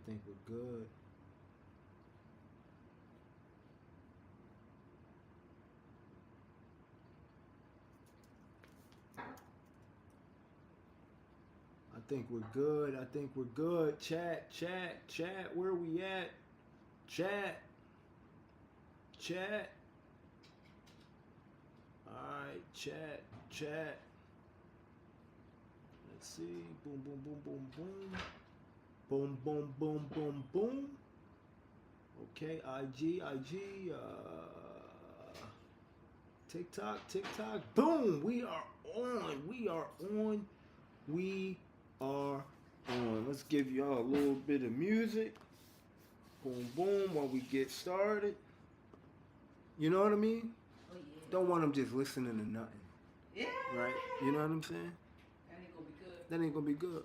think we're good. I think we're good. I think we're good. Chat, chat, chat. Where we at? Chat, chat. All right, chat, chat. Let's see. Boom, boom, boom, boom, boom. Boom, boom, boom, boom, boom. Okay, IG. TikTok, TikTok. Boom. We are on. We are on. We are on. Let's give y'all a little bit of music. Boom, boom, while we get started. You know what I mean? Oh, yeah. Don't want them just listening to nothing. Yeah. Right? You know what I'm saying? That ain't gonna be good. That ain't gonna be good.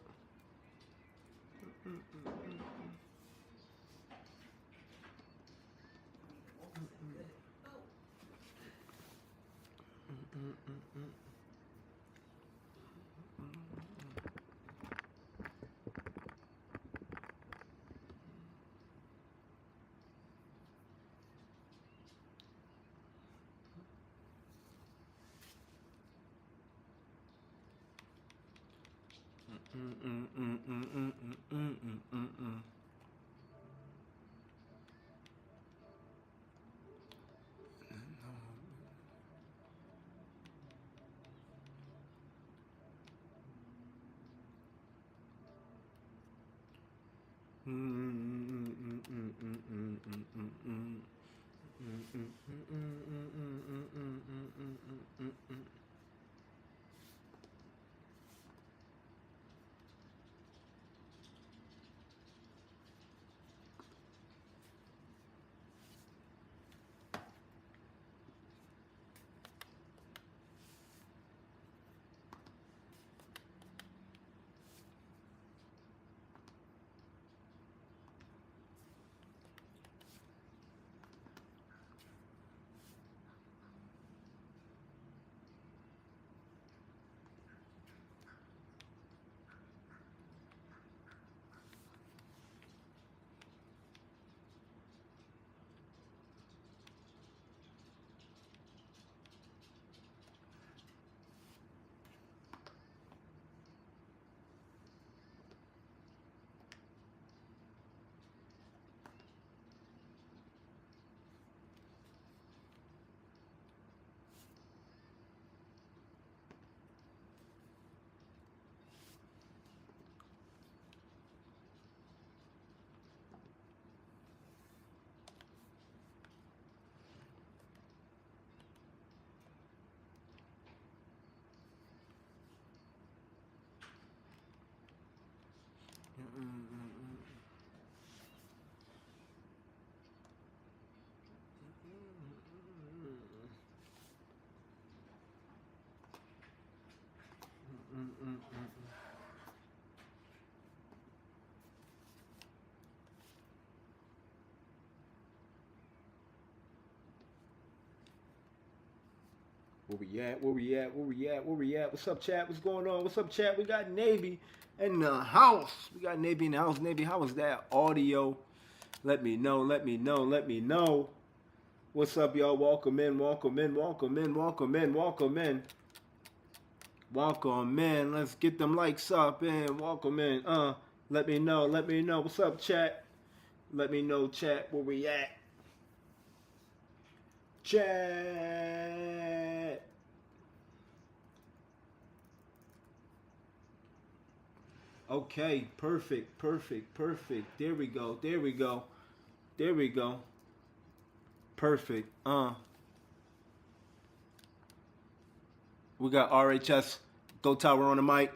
Where we at? Where we at? Where we at? Where we at? What's up, chat? What's going on? What's up, chat? We got Navy in the house. We got Navy in the house. Navy, how was that audio? Let me know. Let me know. Let me know. What's up, y'all? Welcome in. Welcome in. Welcome in. Welcome in. Welcome in. Welcome in. Let's get them likes up and welcome in. Let me know. Let me know. What's up, chat? Let me know, chat. Where we at? Chat. Okay, perfect, perfect, perfect. There we go, there we go, there we go. Perfect. We got RHS Go Tower on the mic.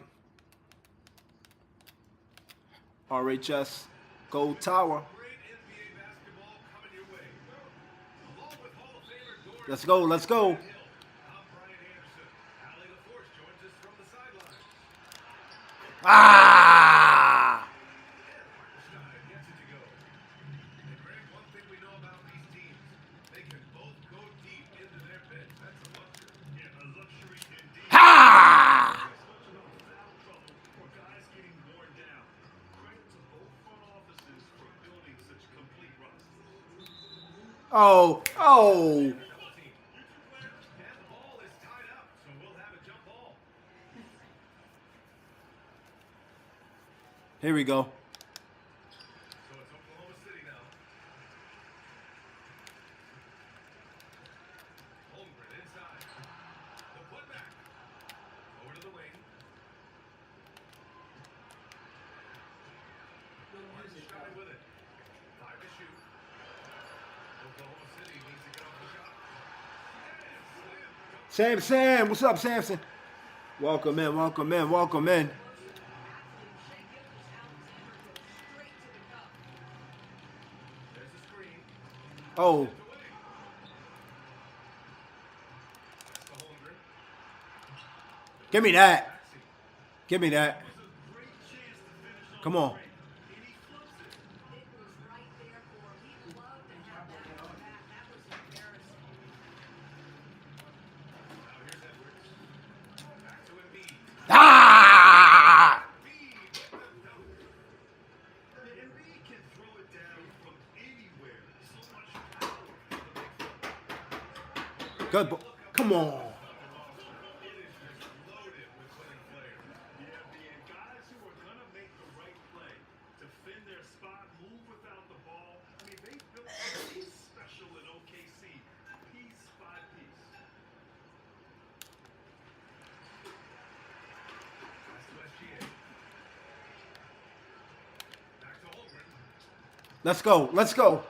RHS Go Tower. Let's go, let's go. Ah! Ha! Oh, oh. Here we go. Sam, what's up, Samson? Welcome in, welcome in, welcome in. Oh. Give me that. Give me that. Come on. Ah! Good. Come on. Let's go. Let's go.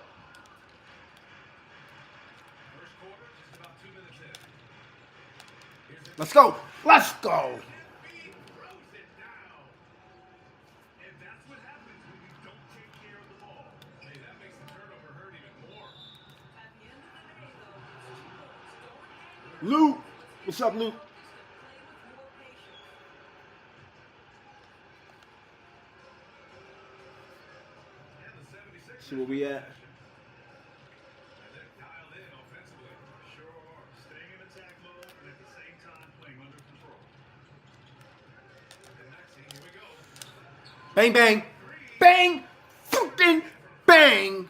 Let's go. Let's go. Luke. What's up, Luke? See where we at. Bang, bang. Bang. Fucking bang.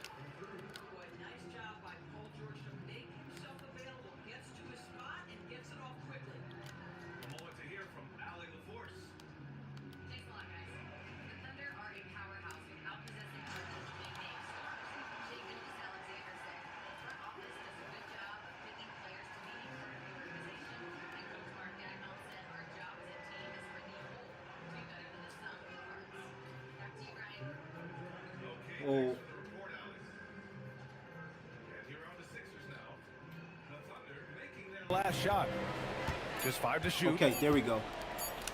Oh. Last shot. Just 5 to shoot. Okay, there we go.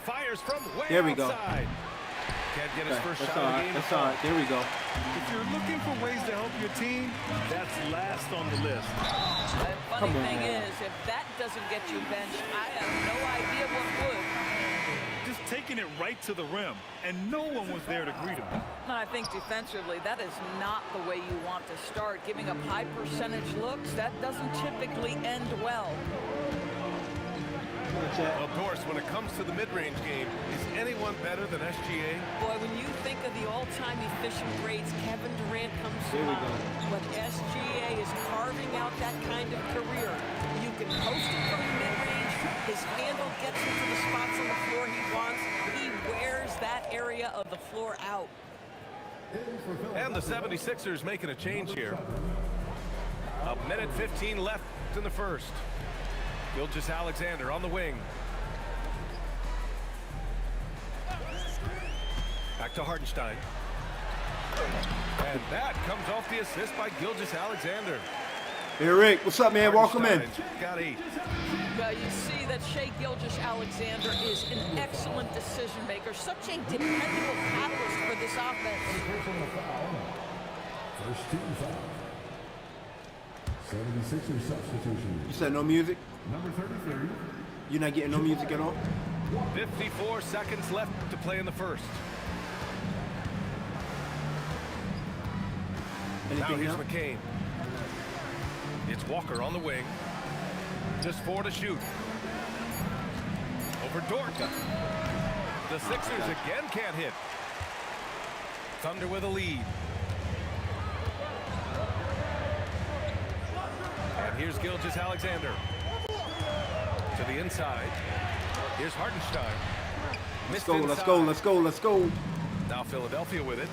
Fires from way there we outside. Go. Can't get his first that's shot all of the right. game. That's all right. There we go. If you're looking for ways to help your team, that's last on the list. The funny thing is, if that doesn't get you benched, I have no idea what would. Just taking it right to the rim, and no one was there to greet him. And I think defensively, that is not the way you want to start. Giving up high percentage looks, that doesn't typically end well. Of course, when it comes to the mid-range game, is anyone better than SGA? Boy, when you think of the all-time efficient grades, Kevin Durant comes to mind. But SGA is carving out that kind of career. You can post it from the mid-range. His handle gets him to the spots on the floor he wants. He wears that area of the floor out. And the 76ers making a change here. A minute 15 left in the first. Gilgeous-Alexander on the wing. Back to Hartenstein. And that comes off the assist by Gilgeous-Alexander. Hey, Rick, what's up, man? Welcome in. Got 8. Well, you see that Shai Gilgeous-Alexander is an excellent decision maker, such a dependable catalyst for this offense. First team foul. 76ers substitution. You said no music? Number 33. You're not getting no music at all? 54 seconds left to play in the first. Now Anything here's else? McCain. It's Walker on the wing. Just 4 to shoot. Over Dort. The Sixers again can't hit. Thunder with a lead. Here's Gilgeous-Alexander. To the inside. Here's Hartenstein. Let's go, let's go, let's go, let's go. Now Philadelphia with it.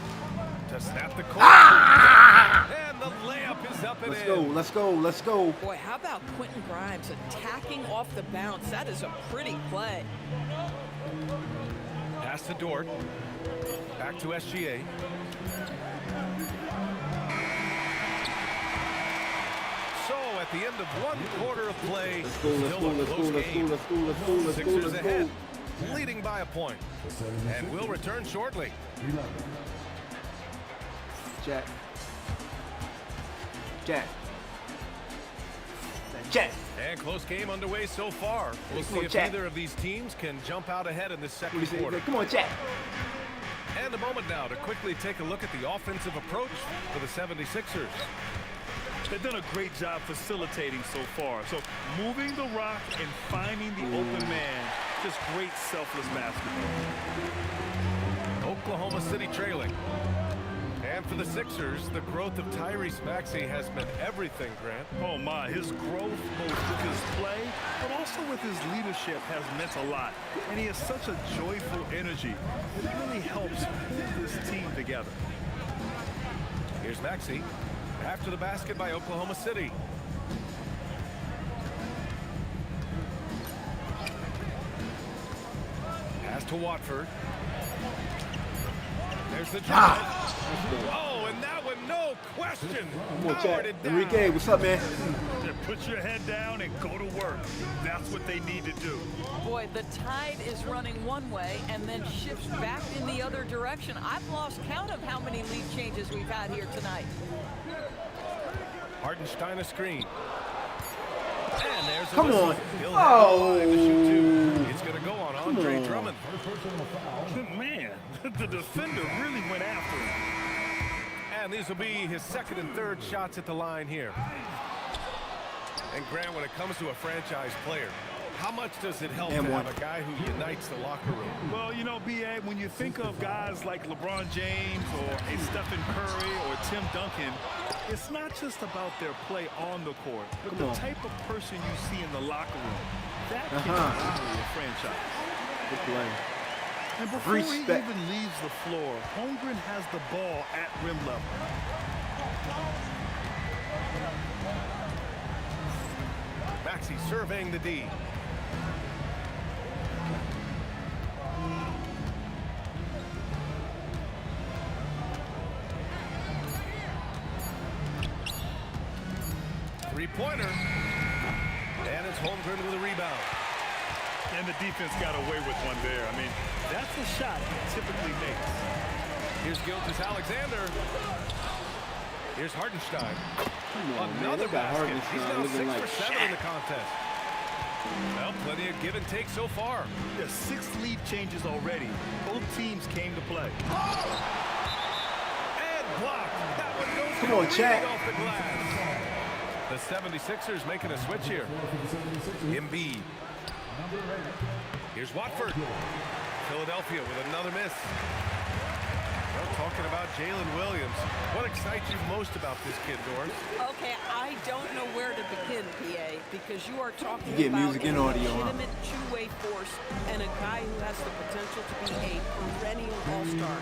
To snap the court. And the layup is up and Let's in. go, let's go, let's go. Boy, how about Quentin Grimes attacking off the bounce? That is a pretty play. Pass to Dort. Back to SGA. So at the end of one quarter of play, Let's go, let's go, let's go, let's go, let's go, let's go, let's go, Sixers let's ahead, go. leading by a point. And we'll return shortly. Jack. Jack. Jack. And close game underway so far. We'll Come see on, if Jack. either of these teams can jump out ahead in this What do second you say? quarter. Come on, Jack. And a moment now to quickly take a look at the offensive approach for the 76ers. They've done a great job facilitating so far. So moving the rock and finding the open man, just great selfless basketball. Oklahoma City trailing. And for the Sixers, the growth of Tyrese Maxey has meant everything, Grant. Oh my, his growth both with his play, but also with his leadership has meant a lot. And he has such a joyful energy. It really helps pull this team together. Here's Maxey. After the basket by Oklahoma City. Pass to Watford. There's the drive. Oh, and that one, no question. Come on, Powered Jack. it down. Enrique, what's up, man? Just put your head down and go to work. That's what they need to do. Boy, the tide is running one way and then shifts back in the other direction. I've lost count of how many lead changes we've had here tonight. Hartenstein a screen. And there's a Come whistle. on. He'll have Oh. to shoot two. It's going to go on Andre on. Drummond. Man, the defender really went after him. And these will be his second and third shots at the line here. And Grant, when it comes to a franchise player, how much does it help And to one. have a guy who unites the locker room? Well, you know, B.A., when you think of guys like LeBron James or a Stephen Curry or Tim Duncan, it's not just about their play on the court, but Come the on. type of person you see in the locker room. That can Uh-huh. carry a franchise. Good play. And before Respect. he even leaves the floor, Holmgren has the ball at rim level. Maxey surveying the D. Three-pointer. And it's Holmgren with a rebound. And the defense got away with one there. I mean, that's the shot he typically makes. Here's Gilgeous-Alexander. Here's Hartenstein. Come on, man. Another They got basket. He's Hartenstein now looking 6 like for 7 in the contest. Well, plenty of give and take so far. There's 6 lead changes already. Both teams came to play. And blocked. That one goes Come on, Chat. off the glass. The 76ers making a switch here. Embiid. Here's Watford. Philadelphia with another miss. Well, talking about Jalen Williams, what excites you most about this kid, Doris? Okay, I don't know where to begin, PA, because you are talking You get about music a and audio, huh? legitimate two-way force and a guy who has the potential to be a perennial all-star.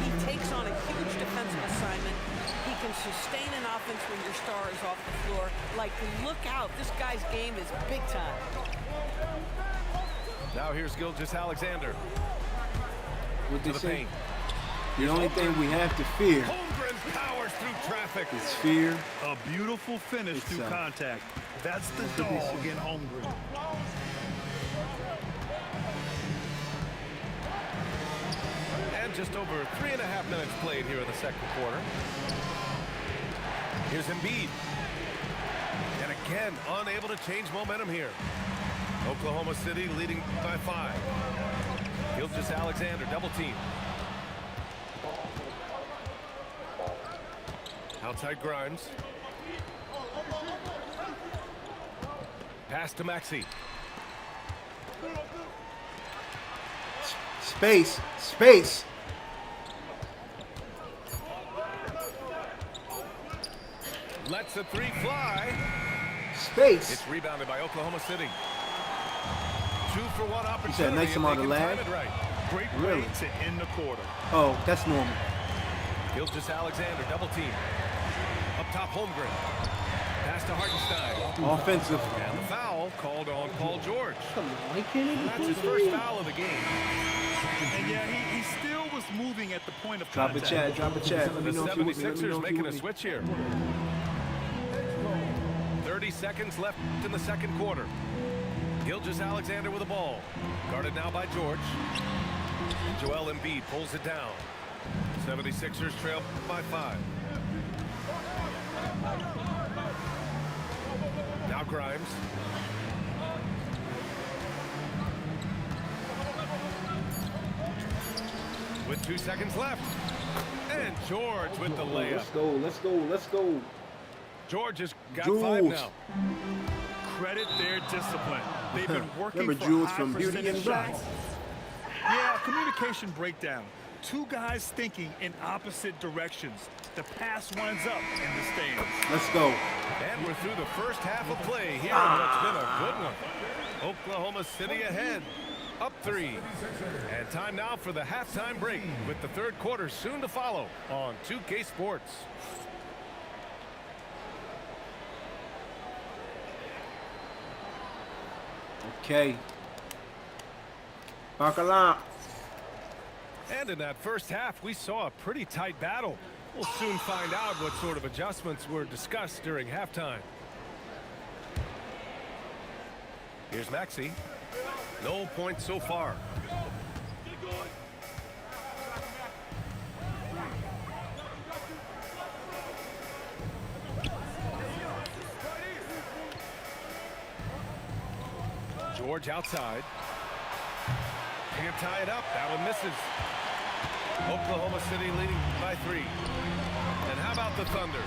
He takes on a huge defensive assignment. He can sustain an offense when your star is off the floor. Like, look out. This guy's game is big time. Now here's Gilgeous-Alexander What to they the say? paint. The only thing we have to fear Holmgren powers through traffic. is fear. A beautiful finish It's, through contact. That's the dog in Holmgren. And just over 3.5 minutes played here in the second quarter. Here's Embiid. And again, unable to change momentum here. Oklahoma City leading by 5. Gilgeous-Alexander, double team. Outside Grimes. Pass to Maxey. Space. Space. Lets the three fly. Space. It's rebounded by Oklahoma City. 2 for 1 opportunity. You said a nice if amount they of can lag? time it right. Great Really? play to end the quarter. Oh, that's normal. Gilgeous Alexander, double team. Up top, Holmgren. Pass to Hartenstein. Offensive. And the foul called on Paul George. Come on, he can't even That's his first foul of the game. And yeah, he still was moving at the point of Drop a contact. chat, drop a chat. Let The me know if you with me. Let me know 76ers if you making a with me. switch here. 30 seconds left in the second quarter. Gilgeous Alexander with the ball. Guarded now by George. Joel Embiid pulls it down. 76ers trail by 5. Now Grimes. With 2 seconds left. And George with the layup. Let's go, let's go, let's go. George has got Jules. 5 now. Credit their discipline. They've been working Remember for Jules high from Beauty percentage and Black? shots. Yeah, communication breakdown. 2 guys thinking in opposite directions. The pass winds up in the stands. Let's go. And we're through the first half of play here. What's been a good one. Oklahoma City ahead. Up 3. And time now for the halftime break with the third quarter soon to follow on 2K Sports. Okay. Bacala. And in that first half, we saw a pretty tight battle. We'll soon find out what sort of adjustments were discussed during halftime. Here's Maxey. No points so far. George outside. Can't tie it up. That one misses. Oklahoma City leading by 3. And how about the Thunder?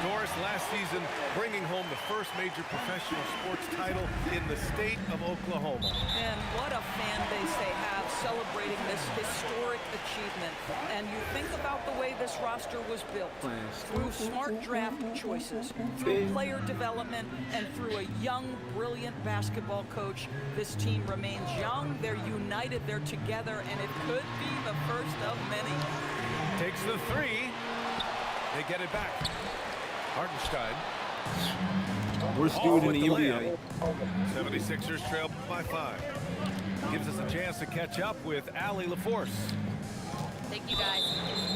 Doris last season bringing home the first major professional sports title in the state of Oklahoma. And what a fan base they have celebrating this historic achievement. And you think about the way this roster was built. Through smart draft choices, through player development, and through a young, brilliant basketball coach. This team remains young, they're united, they're together, and it could be the first of many. Takes the 3. They get it back. Hartenstein. Worst dude in the with NBA. layup. 76ers trail by 5. Gives us a chance to catch up with Allie LaForce. Thank you, guys.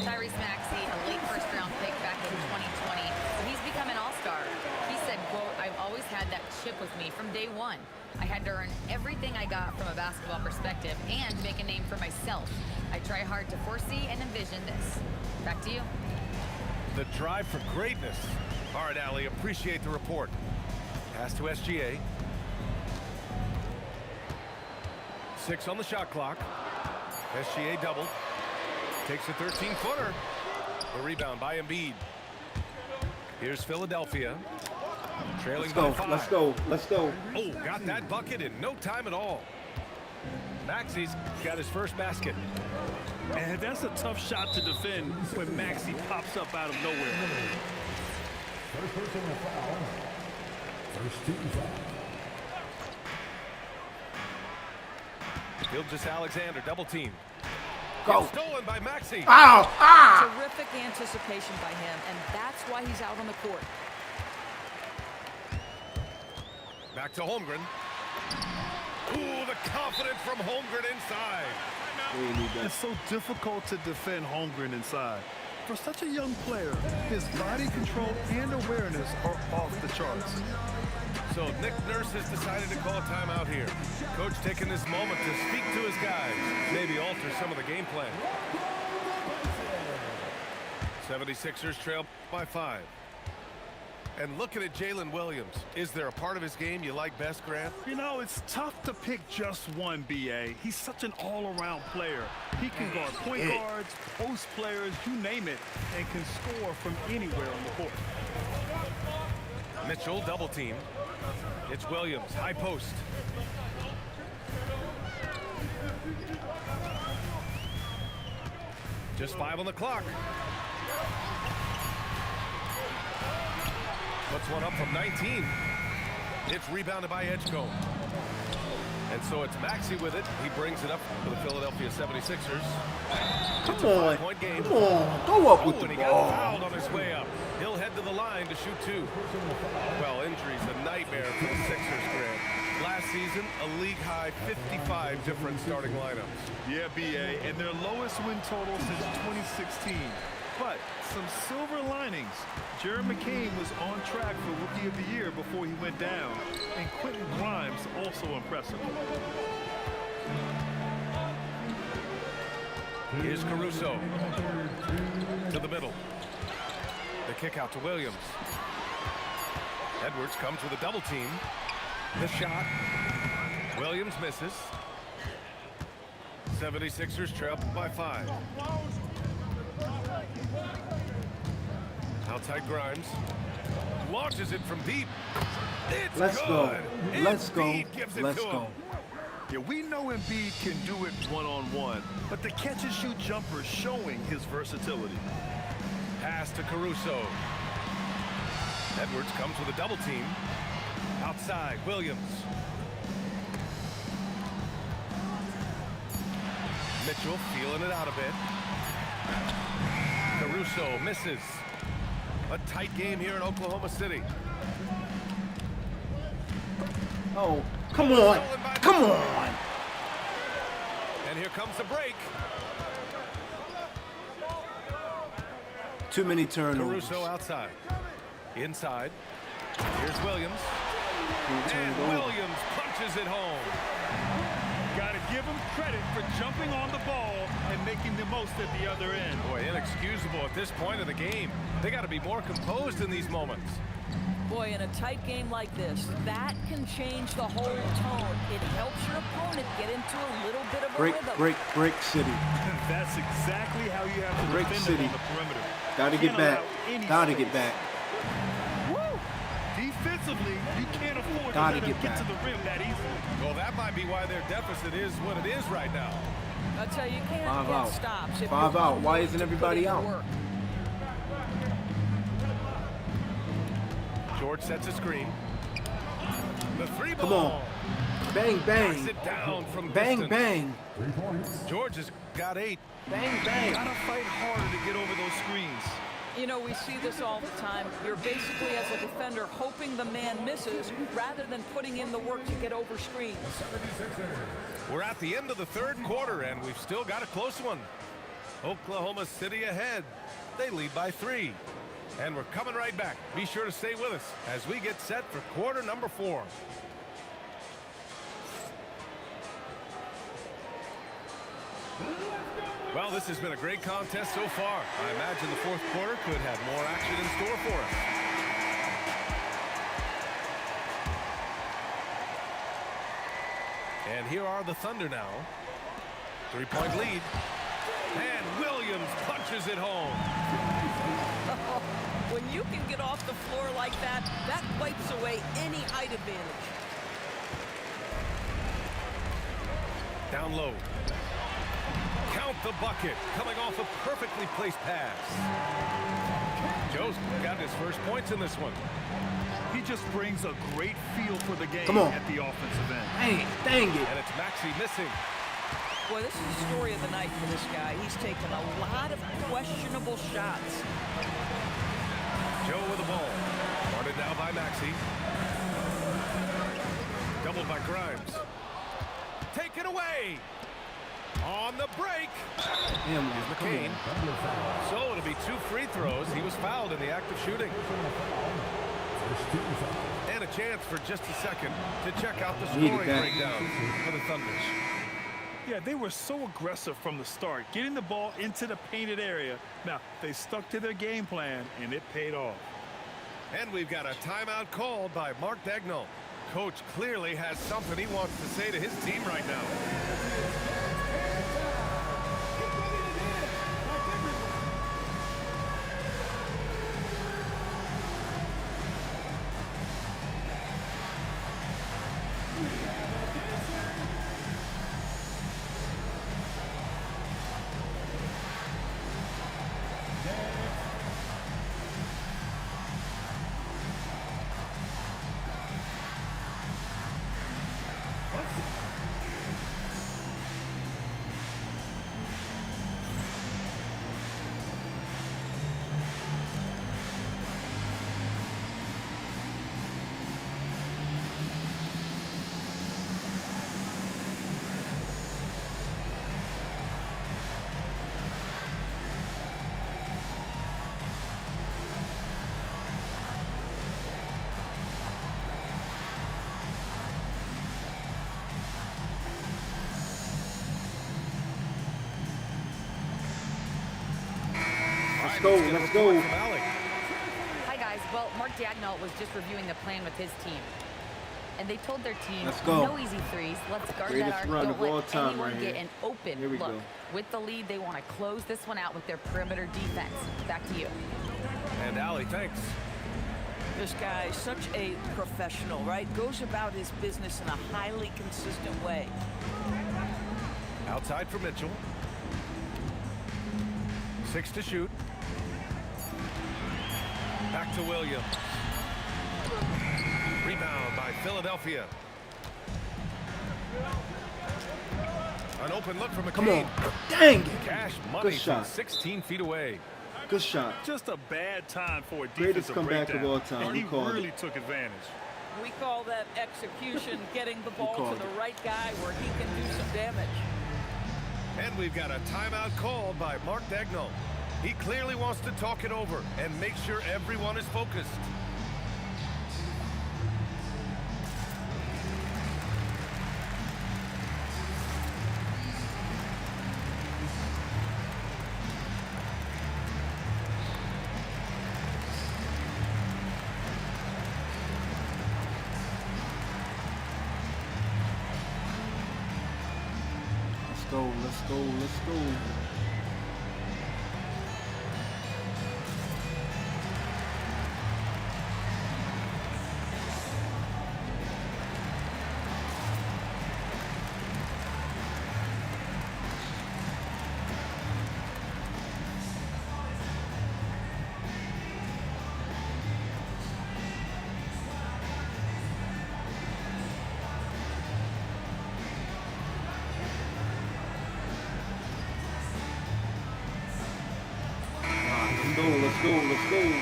Tyrese Maxey, a late first-round pick back in 2020. He's become an all-star. He said, quote, "I've always had that chip with me from day one. I had to earn everything I got from a basketball perspective and make a name for myself. I try hard to foresee and envision this." Back to you. The drive for greatness. All right, Allie, appreciate the report. Pass to SGA. 6 on the shot clock. SGA doubled. Takes a 13-footer. The rebound by Embiid. Here's Philadelphia. Trailing Let's go, by 5. let's go, let's go. Oh, got that bucket in no time at all. Maxey's got his first basket. And that's a tough shot to defend when Maxey pops up out of nowhere. First personal foul. First team foul. Gilgeous Alexander, double team. Go. Stolen by Maxey. Ow! Ah! Terrific anticipation by him, and that's why he's out on the court. Back to Holmgren. Ooh, the confidence from Holmgren inside. We need that. It's so difficult to defend Holmgren inside. For such a young player, his body control and awareness are off the charts. So Nick Nurse has decided to call a timeout here. Coach taking this moment to speak to his guys, maybe alter some of the game plan. 76ers trail by 5. And looking at Jalen Williams, is there a part of his game you like best, Grant? You know, it's tough to pick just one, B.A. He's such an all-around player. He can guard point guards, post players, you name it, and can score from anywhere on the court. Mitchell double team. It's Williams, high post. Just 5 on the clock. Puts one up from 19. It's rebounded by Edgecombe. And so it's Maxey with it. He brings it up for the Philadelphia 76ers. It's a 5-point game. Come on. Go up with And the he got ball. fouled on his way up. He'll head to the line to shoot 2. Well, injuries a nightmare for the Sixers, Grant. Last season, a league-high 55 different starting lineups. Yeah, BA, and their lowest win total since 2016. But some silver linings. Jared McCain was on track for Rookie of the Year before he went down. And Quentin Grimes also impressive. Here's Caruso to the middle. The kick out to Williams. Edwards comes with a double team. The shot. Williams misses. 76ers trail by 5. Outside Grimes. Launches it from deep. It's Let's go. good. Let's go. Embiid gives it Let's to go. him. Yeah, we know Embiid can do it one-on-one, but the catch-and-shoot jumper showing his versatility. Pass to Caruso. Edwards comes with a double team. Outside, Williams. Mitchell feeling it out a bit. Caruso misses. A tight game here in Oklahoma City. Oh, come on. Come on. And here comes the break. Too many turnovers. Caruso outside. Inside. Here's Williams. He turned And over. Williams punches it home. Got to give him credit for jumping on the ball and making the most at the other end. Boy, inexcusable at this point of the game. They got to be more composed in these moments. Boy, in a tight game like this, that can change the whole tone. It helps your opponent get into a little bit of a rhythm. Break city. That's exactly how you have to Break defend City. them on the perimeter. Gotta get Can't back. allow any Gotta space. get back. Woo! Defensively, you can't afford Gotta to let get them get to back. the rim that easily. Well, that might be why their deficit is what it is right now. I tell you, you can't 5 get out. stops. If 5 you're out. Why unwilling isn't to everybody put in out? the work. George sets a screen. The three Come ball. on. Bang, Knocks bang. it down from Bang, distance. bang. 3 points. George has got 8. Bang, bang. Gotta fight harder to get over those screens. You know, we see this all the time. You're basically, as a defender, hoping the man misses rather than putting in the work to get over screens. We're at the end of the third quarter, and we've still got a close one. Oklahoma City ahead. They lead by 3. And we're coming right back. Be sure to stay with us as we get set for quarter number 4. Well, this has been a great contest so far. I imagine the fourth quarter could have more action in store for us. And here are the Thunder now. 3-point lead. And Williams punches it home. When you can get off the floor like that, that wipes away any height advantage. Down low. Count the bucket. Coming off a perfectly placed pass. Joe's got his first points in this one. He just brings a great feel for the game Come on. at the offensive end. Dang it. And it's Maxey missing. Boy, this is the story of the night for this guy. He's taken a lot of questionable shots. Joe with the ball. Guarded now by Maxey. Doubled by Grimes. Taken away. On the break. Damn, Here's McCain. So it'll be 2 free throws. He was fouled in the act of shooting. And a chance for just a second to check out the Needed scoring that. breakdown for the Thunders. Yeah, they were so aggressive from the start, getting the ball into the painted area. Now, they stuck to their game plan, and it paid off. And we've got a timeout called by Mark Daigneault. Coach clearly has something he wants to say to his team right now. And go, he's gonna let's report go. from Alec. Hi, guys. Well, Mark Dagnall was just reviewing the plan with his team. And they told their team, Let's go. no easy threes. Let's guard Greatest that arc. run Don't of all let time anyone right get here. an open Here we look. go. With the lead, they want to close this one out with their perimeter defense. Back to you. And Allie, thanks. This guy, such a professional, right? Goes about his business in a highly consistent way. Outside for Mitchell. 6 to shoot. Back to Williams. Rebound by Philadelphia. An open look from McCain. Come on. Dang it. Cash money Good from shot. 16 feet away. Good shot. Just a bad time for a Greatest defensive comeback of breakdown. all time. And We he called really it. took advantage. We call that execution, getting the ball called to the it. right guy where he can do some damage. And we've got a timeout called by Mark Dagnall. He clearly wants to talk it over and make sure everyone is focused. Let's go, let's go, let's go. Let's go, let's go, let's go.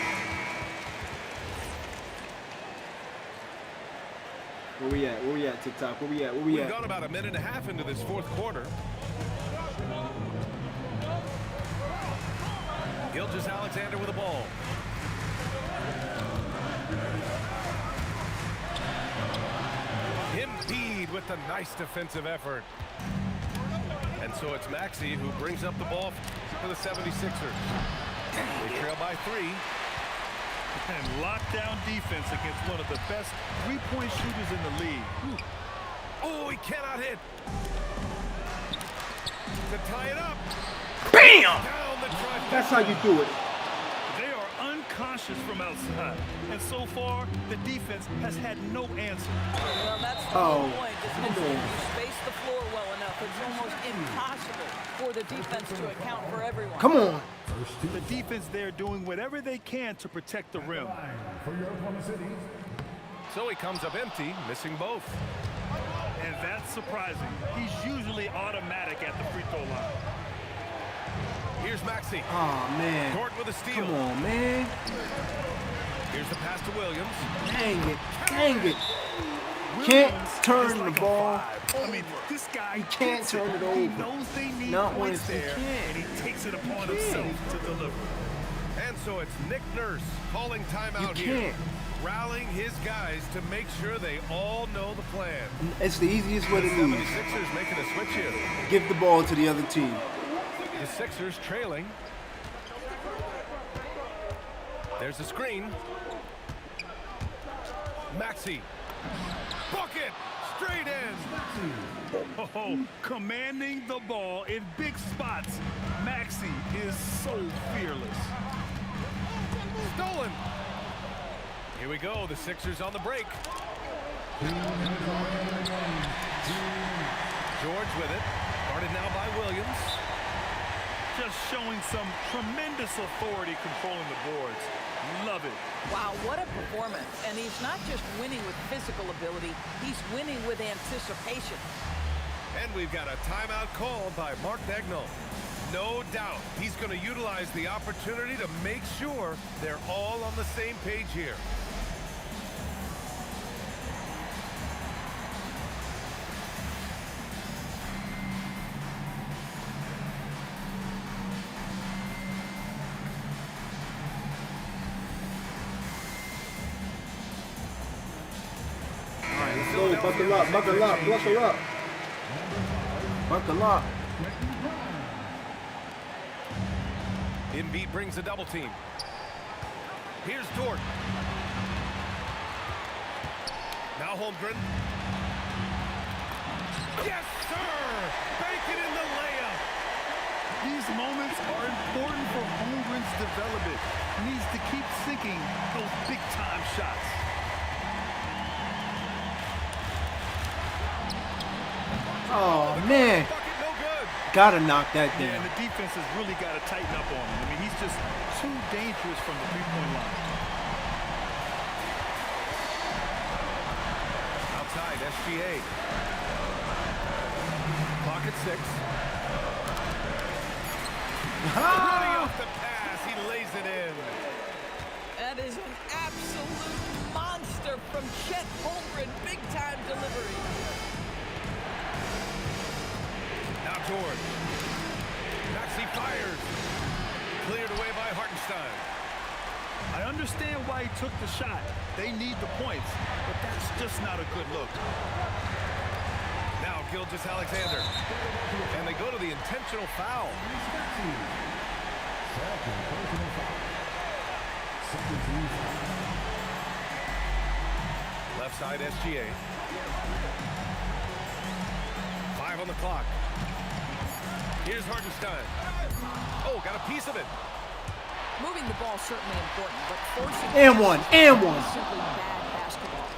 Where we at? Where we at, TikTok? Where we at? Where we We've at? gone about a minute and a half into this fourth quarter. Gilgeous-Alexander with the ball. Embiid with the nice defensive effort. And so it's Maxey who brings up the ball for the 76ers. They trail by 3. And lockdown defense against one of the best three-point shooters in the league. Oh, he cannot hit. To tie it up. BAM! Down the trifecta. That's how you do it. They are unconscious from outside. And so far, the defense has had no answer. Well, that's the Oh, whole point. come If on. you space the floor well enough, it's almost impossible for the defense to account for everyone. Come on. The defense there doing whatever they can to protect the rim. For your Oklahoma City. So he comes up empty, missing both. And that's surprising. He's usually automatic at the free throw line. Here's Maxey. Oh man. Dort with a steal. Come on, man. Here's the pass to Williams. Dang it. Dang it. Can't turn the ball. I mean, this guy can't gets turn it He over. knows they need Not when points it's- he there, can't. and he takes it upon He himself can't. to deliver. And so it's Nick Nurse calling timeout You here. can't. Rallying his guys to make sure they all know the plan. It's the easiest way The to lose. 76ers making a switch here. Give the ball to the other team. The Sixers trailing. There's the screen. Maxey. Bucket! Straight in. Oh, commanding the ball in big spots. Maxey is so fearless. Stolen. Here we go. The Sixers on the break. George with it. Guarded now by Williams. Just showing some tremendous authority controlling the boards. Love it. Wow, what a performance. And he's not just winning with physical ability, he's winning with anticipation. And we've got a timeout called by Mark Dagnall. No doubt he's going to utilize the opportunity to make sure they're all on the same page here. All right, let's go. Buckle up, buckle up, buckle up. Buckle up. Embiid brings a double team. Here's Dort. Now Holmgren. Yes, sir! Bank it in the layup. These moments are important for Holmgren's development. He needs to keep sinking those big-time shots. Oh, man. Bucket no good. Gotta knock that Yeah, down. and the defense has really got to tighten up on him. I mean, he's just too dangerous from the three-point line. Outside, SGA. Clock at 6. Running off the pass, he lays it in. That is an absolute monster from Chet Holmgren. Big time delivery. Now George. Maxey fires. Cleared away by Hartenstein. I understand why he took the shot. They need the points, but that's just not a good look. Now Gilgeous-Alexander. And they go to the intentional foul. Second personal foul. Second team foul. Left side SGA. 5 on the clock. Here's Hartenstein. Oh, got a piece of it. Moving the ball certainly important, but forcing And one, and one. is simply bad basketball.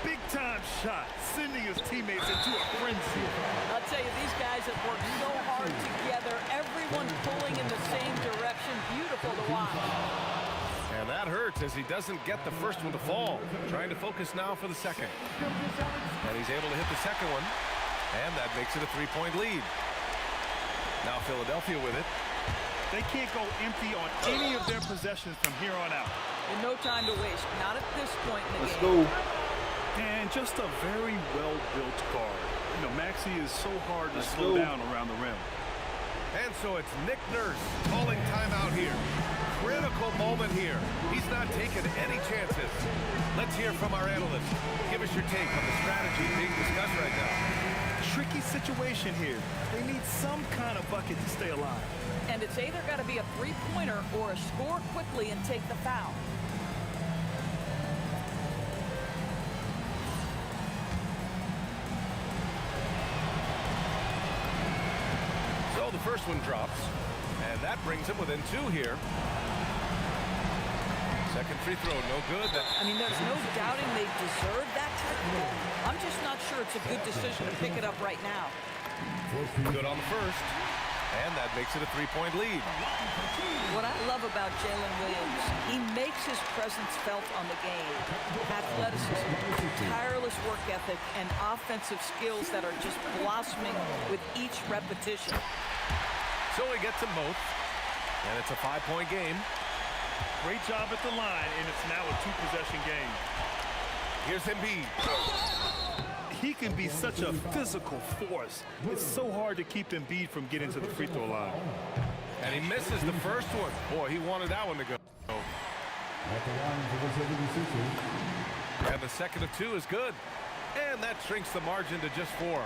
Big-time shot, sending his teammates into a frenzy. I'll tell you, these guys have worked so hard together. Everyone pulling in the same direction. Beautiful to watch. And that hurts as he doesn't get the first one to fall. Trying to focus now for the second. And he's able to hit the second one. And that makes it a 3-point lead. Now Philadelphia with it. They can't go empty on any of their possessions from here on out. And no time to waste. Not at this point in the Let's game. go. And just a very well-built guard. You know, Maxey is so hard to Let's slow go. down around the rim. And so it's Nick Nurse calling timeout here. Critical moment here. He's not taking any chances. Let's hear from our analyst. Give us your take on the strategy being discussed right now. Tricky situation here. They need some kind of bucket to stay alive. And it's either got to be a three-pointer or a score quickly and take the foul. So the first one drops, and that brings him within 2 here. Second free throw, no good. I mean, there's no doubting they deserve that technical. I'm just not sure it's a good decision to pick it up right now. Good on the first, and that makes it a 3-point lead. What I love about Jalen Williams, he makes his presence felt on the game. Athleticism, tireless work ethic, and offensive skills that are just blossoming with each repetition. So he gets them both, and it's a 5-point game. Great job at the line, and it's now a 2-possession game. Here's Embiid. He can be such a physical force. It's so hard to keep Embiid from getting to the free throw line. And he misses the first one. Boy, he wanted that one to go. At the line for the 76ers. And the second of 2 is good. And that shrinks the margin to just 4.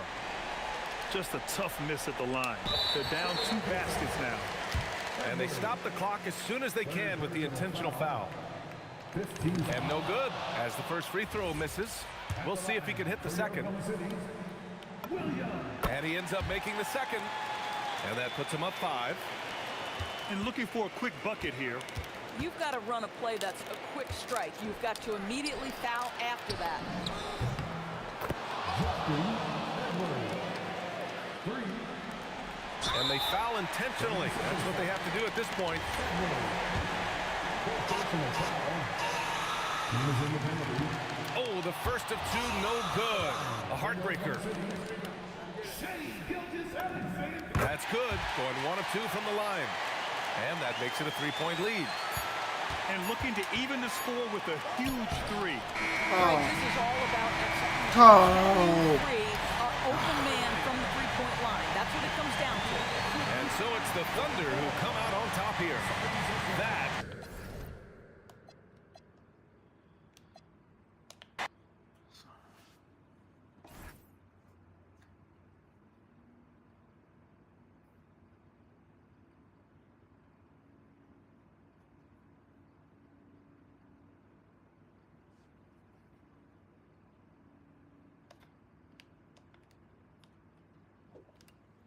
Just a tough miss at the line. They're down 2 baskets now. And they stop the clock as soon as they can with the intentional foul. 15 And no good as the first free throw misses. We'll see if he can hit the second. And he ends up making the second. And that puts him up 5. And looking for a quick bucket here. You've got to run a play that's a quick strike. You've got to immediately foul after that. And they foul intentionally. That's what they have to do at this point. Oh, the first of 2, no good. A heartbreaker. That's good. Going 1 of 2 from the line. And that makes it a 3-point lead. And looking to even the score with a huge 3. Right, this is all about execution. Oh. Three, open man from the three-point line. That's what it comes down to. And so it's the Thunder who come out on top here. That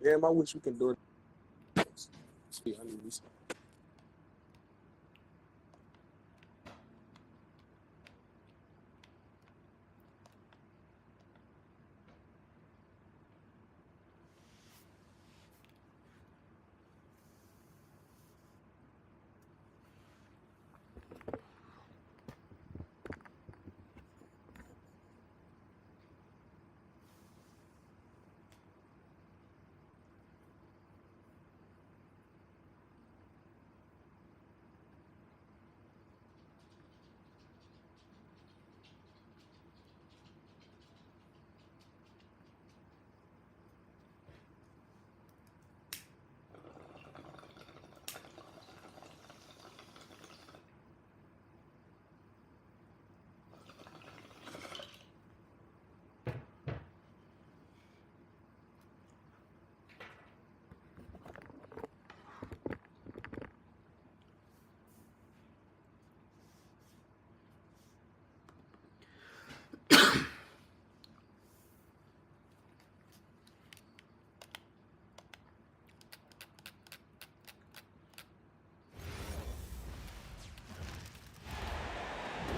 Damn, I wish we could do it. See, I need this.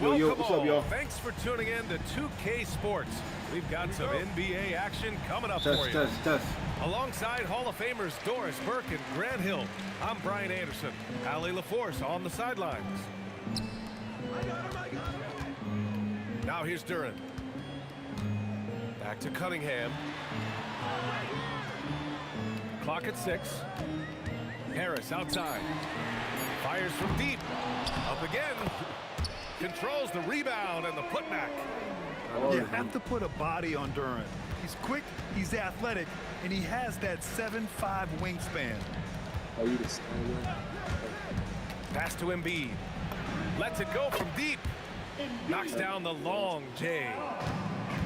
Yo, Welcome what's up, all. y'all? Thanks for tuning in to 2K Sports. We've got some NBA action coming up for you. Test. Alongside Hall of Famers Doris Burke and Grant Hill, I'm Brian Anderson. Allie LaForce on the sidelines. Now here's Duran. Back to Cunningham. Clock at 6. Harris outside. Fires from deep. Up again. Controls the rebound and the putback. You have to put a body on Durant. He's quick, he's athletic, and he has that 7'5" wingspan. Are you the same one? Pass to Embiid. Lets it go from deep. Knocks down the long J.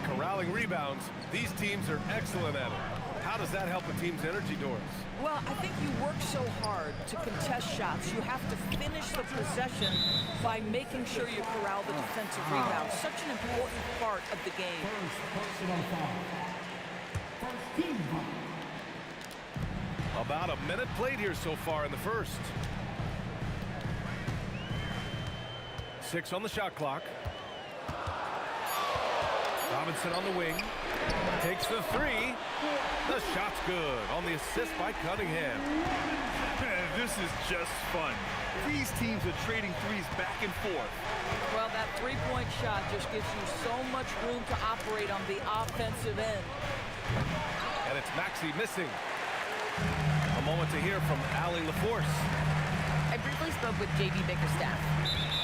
Corralling rebounds. These teams are excellent at it. How does that help a team's energy, Doris? Well, I think you work so hard to contest shots. You have to finish the possession by making sure you corral the defensive rebound. Such an important part of the game. About a minute played here so far in the first. 6 on the shot clock. Robinson on the wing. Takes the 3. The shot's good on the assist by Cunningham. This is just fun. These teams are trading threes back and forth. Well, that three-point shot just gives you so much room to operate on the offensive end. And it's Maxey missing. A moment to hear from Allie LaForce. I briefly spoke with JB Bickerstaff.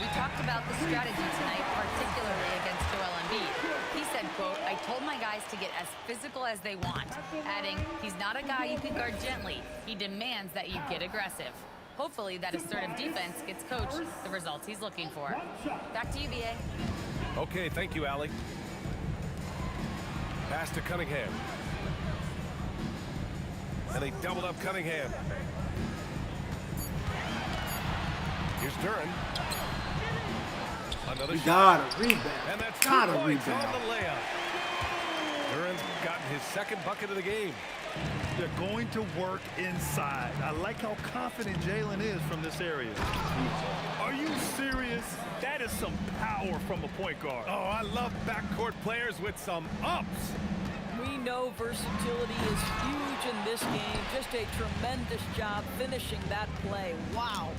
We talked about the strategy tonight, particularly against Joel Embiid. He said, quote, "I told my guys to get as physical as they want," adding, "He's not a guy you can guard gently. He demands that you get aggressive." Hopefully that assertive defense gets Coach the results he's looking for. Back to you, BA. Okay, thank you, Allie. Pass to Cunningham. And they doubled up Cunningham. Here's Duran. Another We shot. got a rebound. And that's Got 2 a points rebound. on the layup. Duran's gotten his second bucket of the game. They're going to work inside. I like how confident Jalen is from this area. Are you serious? That is some power from a point guard. Oh, I love backcourt players with some ups. We know versatility is huge in this game. Just a tremendous job finishing that play. Wow.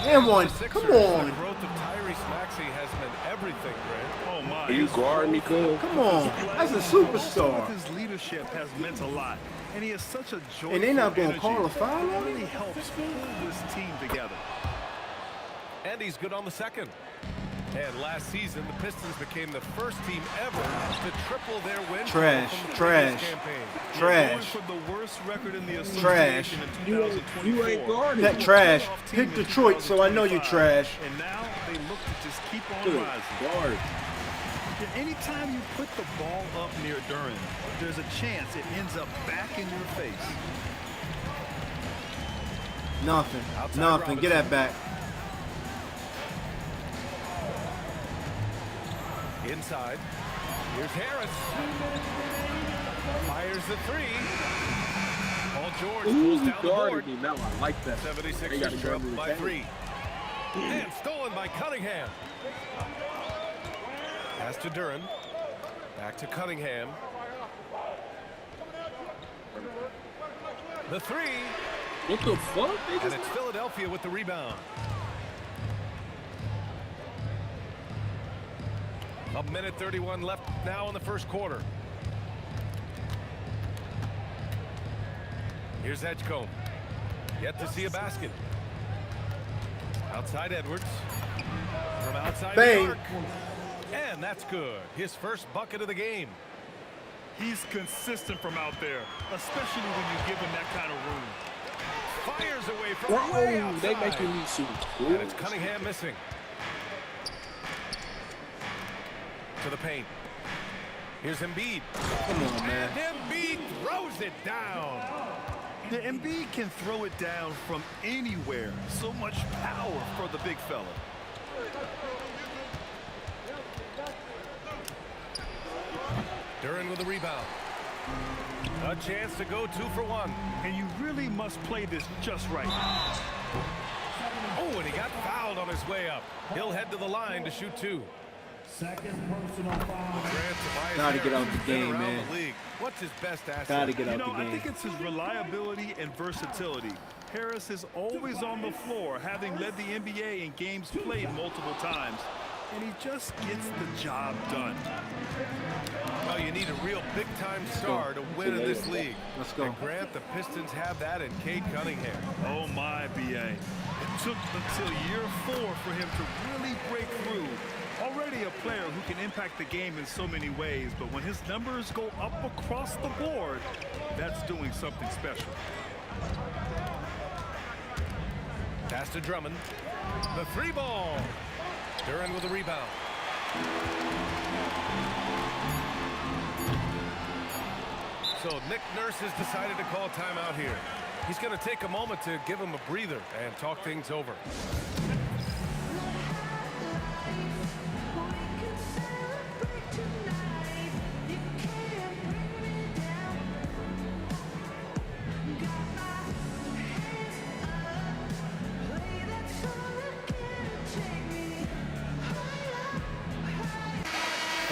And one. The Sixers, Come on. The growth of Tyrese Maxey has meant everything, Grant. Oh, my. Are you guarding me, cuz? Come on. That's a Also superstar. with his leadership has meant a lot. And he has such a joyful And they're not gonna energy. call a foul on It him? really helps pull this team together. And he's good on the second. And last season, the Pistons became the first team ever to triple their win total Trash, from the trash. previous campaign. Going Trash. for the worst record in the Trash. association in You 2024. ain't guarding That me. trash. Playoff team Pick in Detroit, so I know you 2025. trash. And now they look to just keep on Dude, rising. guard. And anytime you put the ball up near Duran, there's a chance it ends up back in your face. Nothing. Outside Nothing. Get that back. Inside. Here's Harris. Fires the 3. George Ooh, pulls he down the board. guarded me. Now I like that. They 76ers gotta go trail into the by paint. 3. And stolen by Cunningham. Pass to Duran. Back to Cunningham. The 3. What the fuck? They And just it's Philadelphia with the rebound. A minute 31 left now in the first quarter. Here's Edgecombe. Yet to see a basket. Outside Edwards. From outside Bang. the arc. And that's good. His first bucket of the game. He's consistent from out there, especially when you give him that kind of room. Fires away from way Whoa, outside. they making me shoot. And it's Cunningham missing. To the paint. Here's Embiid. Come on, man. And Embiid throws it down. The Embiid can throw it down from anywhere. So much power for the big fella. Duran with the rebound. A chance to go 2 for 1. And you really must play this just right. Oh, and he got fouled on his way up. He'll head to the line to shoot 2. Second personal foul. Gotta get out the game, around man. The league. What's his best asset? Gotta get out the I game. think it's his reliability and versatility. Harris is always on the floor, having led the NBA in games played multiple times. And he just gets the job done. Well, you need a real big-time star to win in this league. Let's go. And Grant, the Pistons have that in Cade Cunningham. Oh my, BA. It took until year 4 for him to really break through. Already a player who can impact the game in so many ways, but when his numbers go up across the board, that's doing something special. Pass to Drummond. The 3 ball. Duran with the rebound. So Nick Nurse has decided to call timeout here. He's going to take a moment to give him a breather and talk things over.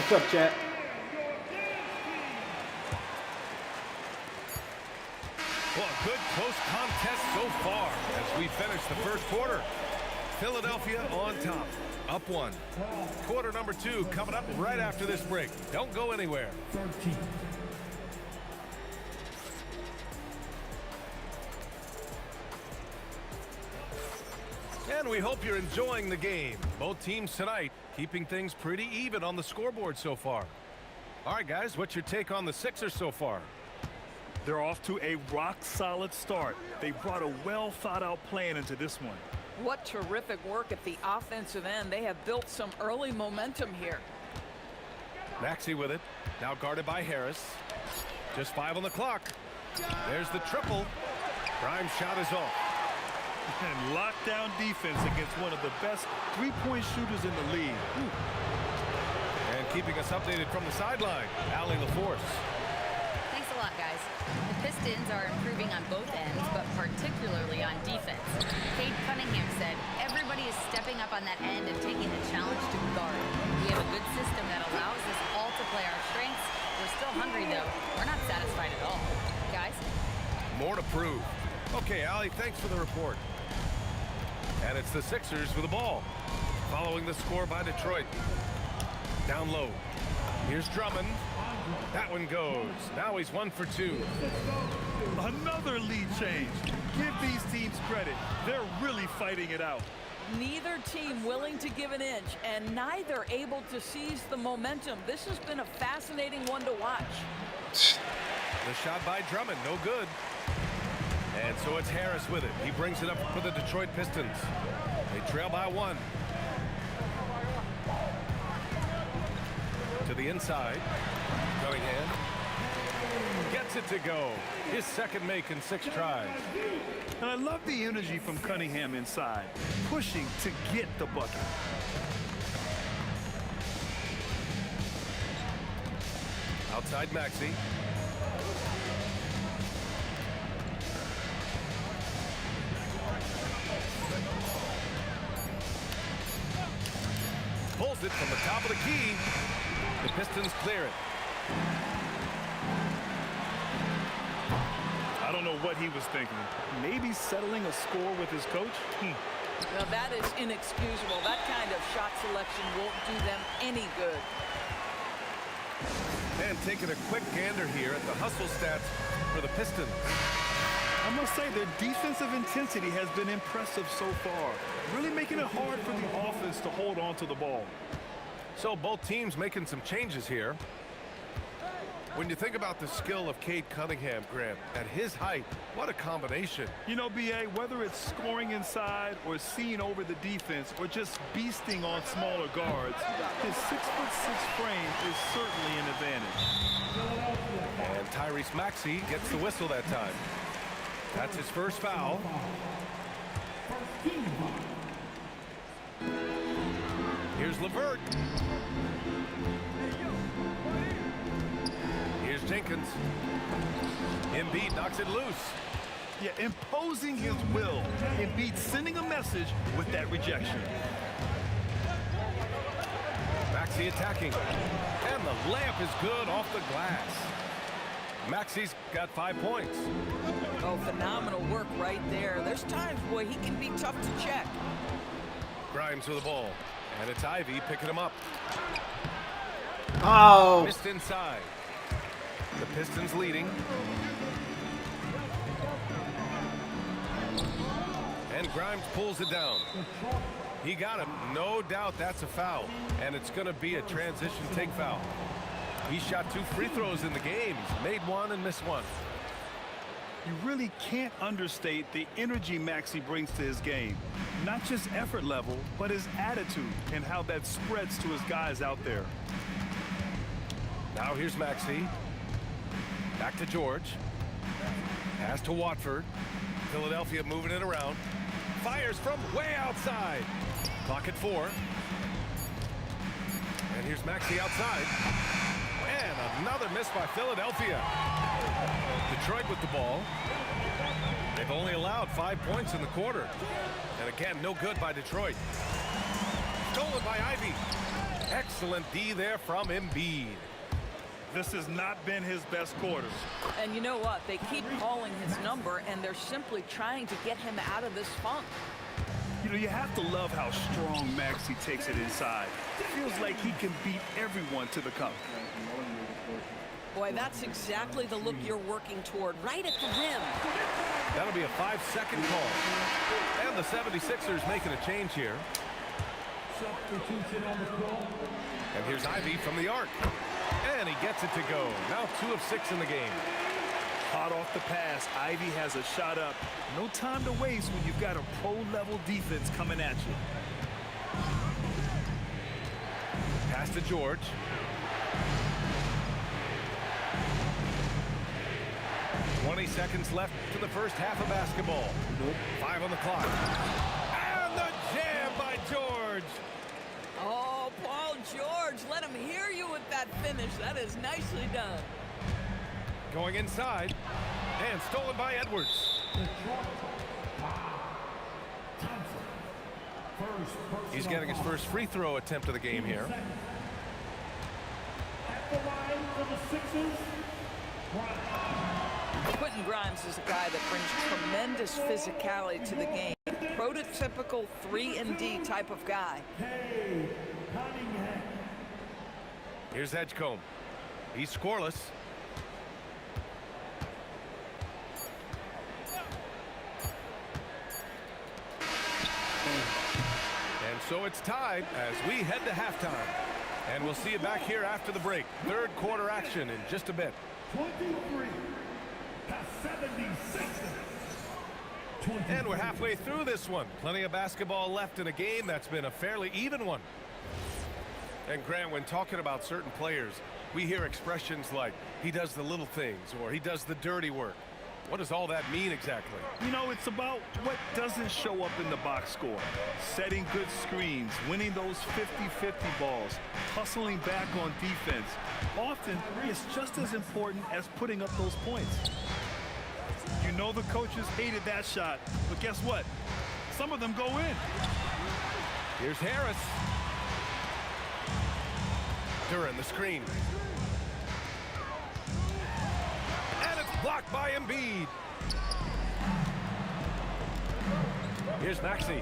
What's up, chat? Well, a good close contest so far as we finish the first quarter. Philadelphia on top, up 1. Quarter number 2 coming up right after this break. Don't go anywhere. 13. And we hope you're enjoying the game. Both teams tonight keeping things pretty even on the scoreboard so far. All right, guys, what's your take on the Sixers so far? They're off to a rock-solid start. They brought a well-thought-out plan into this one. What terrific work at the offensive end. They have built some early momentum here. Maxey with it. Now guarded by Harris. Just 5 on the clock. There's the triple. Prime shot is off. And lockdown defense against one of the best three-point shooters in the league. And keeping us updated from the sideline, Allie LaForce. Thanks a lot, guys. The Pistons are improving on both ends, but particularly on defense. Cade Cunningham said, everybody is stepping up on that end and taking the challenge to guard. We have a good system that allows us all to play our strengths. We're still hungry, though. We're not satisfied at all. Guys? More to prove. Okay, Allie, thanks for the report. And it's the Sixers with the ball. Following the score by Detroit. Down low. Here's Drummond. That one goes. Now he's 1 for 2. Another lead change. Give these teams credit. They're really fighting it out. Neither team willing to give an inch, and neither able to seize the momentum. This has been a fascinating one to watch. The shot by Drummond, no good. And so it's Harris with it. He brings it up for the Detroit Pistons. They trail by 1. To the inside. Cunningham gets it to go. His second make in 6 tries. And I love the energy from Cunningham inside, pushing to get the bucket. Outside Maxey. Pulls it from the top of the key. The Pistons clear it. I don't know what he was thinking. Maybe settling a score with his coach? Now that is inexcusable. That kind of shot selection won't do them any good. And taking a quick gander here at the hustle stats for the Pistons. I must say their defensive intensity has been impressive so far, really making it hard for the offense to hold on to the ball. So both teams making some changes here. When you think about the skill of Cade Cunningham, Grant, at his height, what a combination. You know, B.A., whether it's scoring inside or seeing over the defense or just beasting on smaller guards, his 6'6" frame is certainly an advantage. And Tyrese Maxey gets the whistle that time. That's his first foul. Here's LeVert. Here's Jenkins. Embiid knocks it loose. Yeah, imposing his will. Embiid sending a message with that rejection. Maxey attacking. And the layup is good off the glass. Maxey's got 5 points. Oh, phenomenal work right there. There's times, boy, he can be tough to check. Grimes with the ball. And it's Ivy picking him up. Oh. Missed inside. The Pistons leading. And Grimes pulls it down. He got him. No doubt that's a foul. And it's going to be a transition take foul. He shot 2 free throws in the game. He's made 1 and missed 1. You really can't understate the energy Maxey brings to his game. Not just effort level, but his attitude and how that spreads to his guys out there. Now here's Maxey. Back to George. Pass to Watford. Philadelphia moving it around. Fires from way outside. Clock at 4. And here's Maxey outside. And another miss by Philadelphia. Detroit with the ball. They've only allowed 5 points in the quarter. And again, no good by Detroit. Stolen by Ivy. Excellent D there from Embiid. This has not been his best quarter. And you know what? They keep calling his number, and they're simply trying to get him out of this funk. You know, you have to love how strong Maxey takes it inside. It feels like he can beat everyone to the cup. Boy, that's exactly the look you're working toward, right at the rim. That'll be a 5-second call. And the 76ers making a change here. And here's Ivy from the arc. And he gets it to go. Now 2 of 6 in the game. Hot off the pass, Ivy has a shot up. No time to waste when you've got a pro-level defense coming at you. Pass to George. "20 seconds left to the first half of basketball. 5 on the clock. And the jam by George. Oh, Paul George, let him hear you with that finish. That is nicely done. Going inside. And stolen by Edwards. He's getting his first free throw attempt of the game here. Quentin Grimes is a guy that brings tremendous physicality to the game. Prototypical 3-and-D type of guy. Here's Edgecombe. He's scoreless. And so it's tied as we head to halftime. And we'll see you back here after the break. Third quarter action in just a bit. 23 to 76. And we're halfway through this one. Plenty of basketball left in a game that's been a fairly even one. And Grant, when talking about certain players, we hear expressions like, he does the little things, or he does the dirty work. What does all that mean exactly? You know, it's about what doesn't show up in the box score. Setting good screens, winning those 50-50 balls, hustling back on defense. Often, it's just as important as putting up those points. You know the coaches hated that shot, but guess what? Some of them go in. Here's Harris. Duran, the screen. And it's blocked by Embiid. Here's Maxey.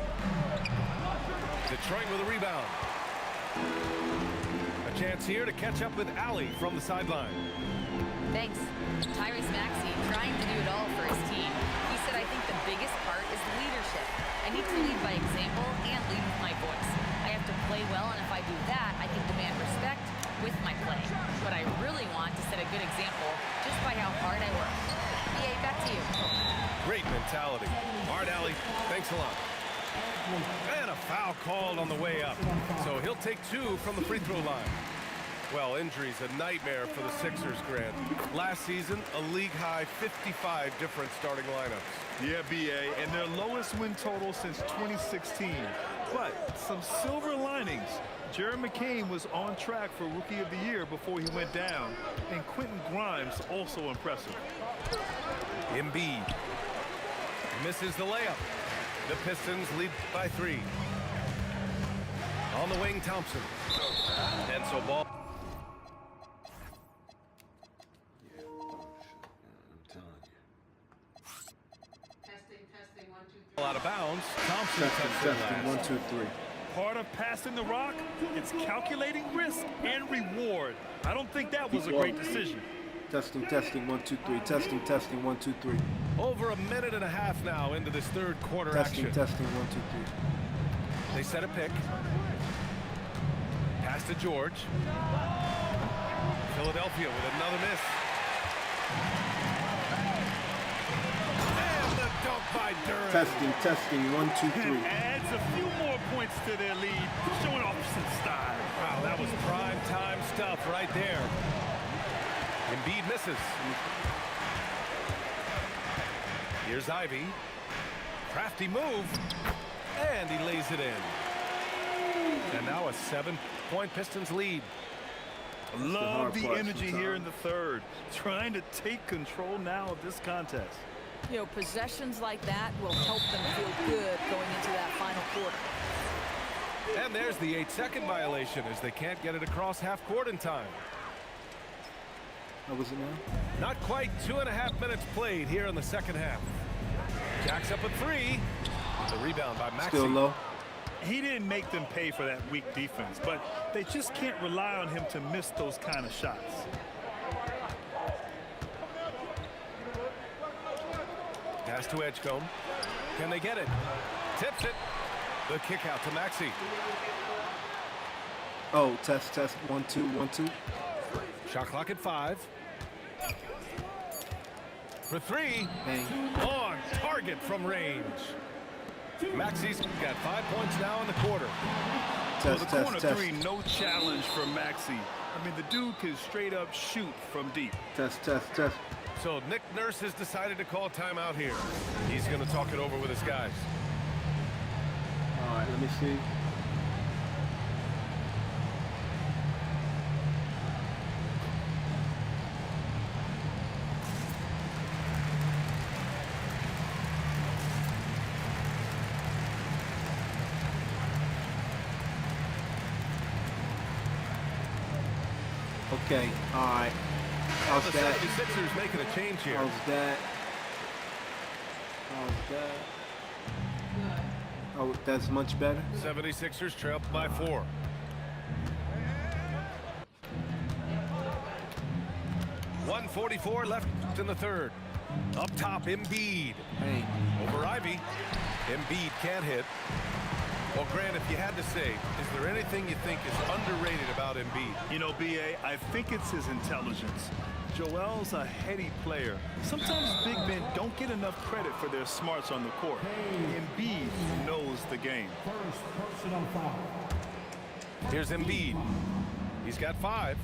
Detroit with a rebound. A chance here to catch up with Allie from the sideline. Thanks. Tyrese Maxey trying to do it all for his team. He said, I think the biggest part is leadership. I need to lead by example and lead with my voice. I have to play well, and if I do that, I can demand respect with my play. But I really want to set a good example just by how hard I work. BA, back to you. Great mentality. Hard Allie, thanks a lot. And a foul called on the way up. So he'll take 2 from the free throw line. Well, injury's a nightmare for the Sixers, Grant. Last season, a league-high 55 different starting lineups. Yeah, BA, and their lowest win total since 2016. But some silver linings. Jared McCain was on track for Rookie of the Year before he went down, and Quentin Grimes also impressive. Embiid misses the layup. The Pistons lead by 3. On the wing, Thompson. And so ball. Yeah, I'm telling you. Out of bounds. Thompson Testing, touched it testing. last. 1, 2, 3. Part of passing the rock, it's calculating risk and reward. I don't think that was a great decision. Testing, testing. 1, 2, 3. Testing, testing. 1, 2, 3. Over a minute and a half now into this third quarter Testing, action. testing. 1, 2, 3. They set a pick. Pass to George. Philadelphia with another miss. And the dunk by Duran. Testing, testing. 1, 2, 3. And adds a few more points to their lead, showing off some style. Wow, that was prime time stuff right there. Embiid misses. Here's Ivy. Crafty move. And he lays it in. And now a 7-point Pistons lead. Love the part energy sometimes. here in the third. Trying to take control now of this contest. You know, possessions like that will help them feel good going into that final quarter. And there's the 8-second violation as they can't get it across half court in time. How was it now? Not quite 2.5 minutes played here in the second half. Jacks up a 3. The rebound by Maxey. Still low. He didn't make them pay for that weak defense, but they just can't rely on him to miss those kind of shots. Pass to Edgecombe. Can they get it? Tips it. The kick out to Maxey. Oh, test, test. 1, 2, 1, 2. Shot clock at 5. For 3. Bang. On target from range. Maxey's got 5 points now in the quarter. Well, Test, the corner test, three, test. no challenge for Maxey. I mean, the dude can straight up shoot from deep. Test, test, test. So Nick Nurse has decided to call timeout here. He's going to talk it over with his guys. All right, let me see. Okay, all right. How's The that? 76ers making a change here. How's that? How's that? Oh, that's much better. 76ers trail by 4. .144 left in the third. Up top, Embiid. Hey, Over Ivy. Embiid can't hit. Well, Grant, if you had to say, is there anything you think is underrated about Embiid? You know, B.A., I think it's his intelligence. Joel's a heady player. Sometimes big men don't get enough credit for their smarts on the court. Embiid knows the game. First personal foul. Here's Embiid. He's got 5.